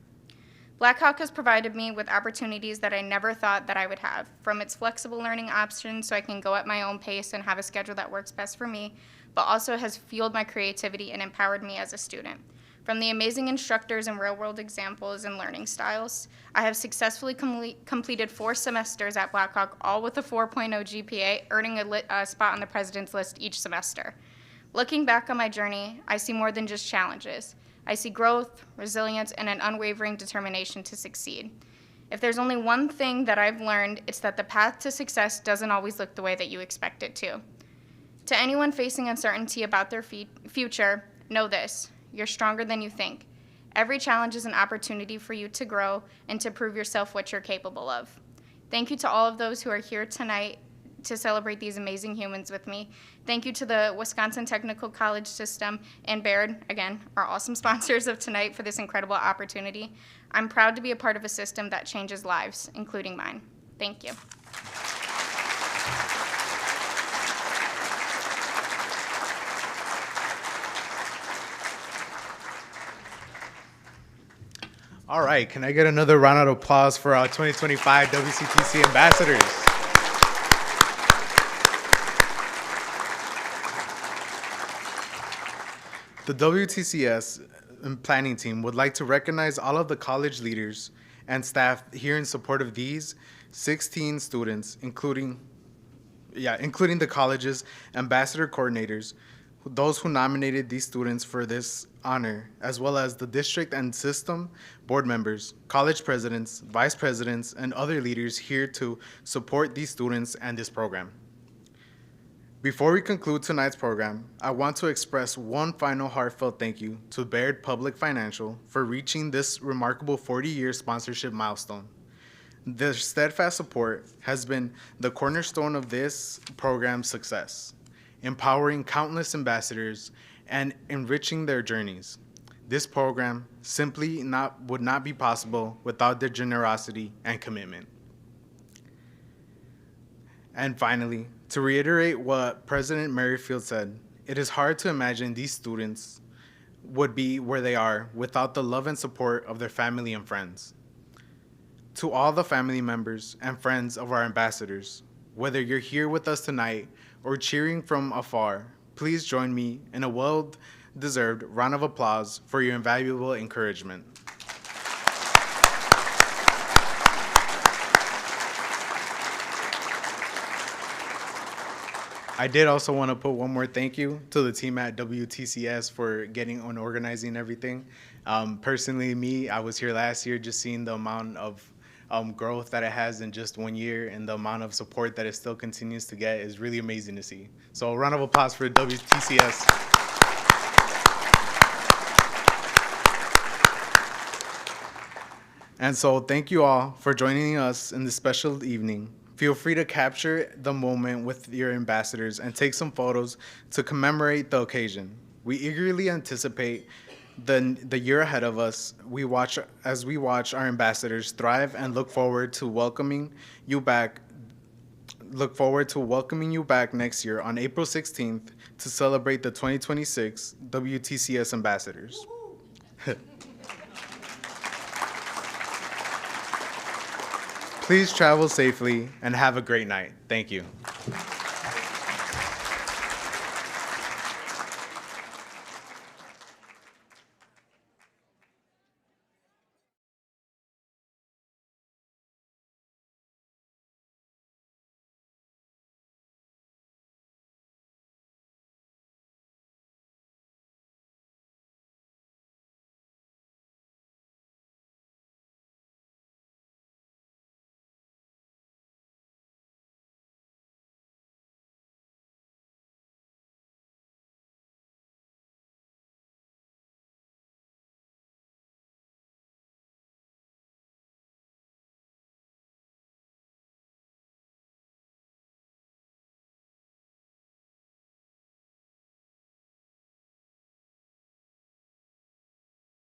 Blackhawk has provided me with opportunities that I never thought that I would have, from its flexible learning options so I can go at my own pace and have a schedule that works best for me, but also has fueled my creativity and empowered me as a student. From the amazing instructors and real-world examples and learning styles, I have successfully completed 4 semesters at Blackhawk, all with a 4.0 GPA, earning a spot on the president's list each semester. Looking back on my journey, I see more than just challenges. I see growth, resilience, and an unwavering determination to succeed. If there's only one thing that I've learned, it's that the path to success doesn't always look the way that you expect it to. To anyone facing uncertainty about their future, know this: you're stronger than you think. Every challenge is an opportunity for you to grow and to prove yourself what you're capable of. Thank you to all of those who are here tonight to celebrate these amazing humans with me. Thank you to the Wisconsin Technical College system and Baird, again, our awesome sponsors of tonight, for this incredible opportunity. I'm proud to be a part of a system that changes lives, including mine. Thank you. All right, can I get another round of applause for our 2025 WCTC ambassadors? The WTCS planning team would like to recognize all of the college leaders and staff here in support of these 16 students, including the college's ambassador coordinators, those who nominated these students for this honor, as well as the district and system board members, college presidents, vice presidents, and other leaders here to support these students and this program. Before we conclude tonight's program, I want to express one final heartfelt thank you to Baird Public Financial for reaching this remarkable 40-year sponsorship milestone. Their steadfast support has been the cornerstone of this program's success, empowering countless ambassadors and enriching their journeys. This program simply would not be possible without their generosity and commitment. And finally, to reiterate what President Merrifield said, it is hard to imagine these students would be where they are without the love and support of their family and friends. To all the family members and friends of our ambassadors, whether you're here with us tonight or cheering from afar, please join me in a well-deserved round of applause for your invaluable encouragement. I did also want to put one more thank you to the team at WTCS for getting and organizing everything. Personally, me, I was here last year, just seeing the amount of growth that it has in just 1 year and the amount of support that it still continues to get is really amazing to see. So a round of applause for WTCS. And so thank you all for joining us in this special evening. Feel free to capture the moment with your ambassadors and take some photos to commemorate the occasion. We eagerly anticipate the year ahead of us. As we watch our ambassadors thrive and look forward to welcoming you back next year on April 16th to celebrate the 2026 WTCS ambassadors. Please travel safely and have a great night. Thank you.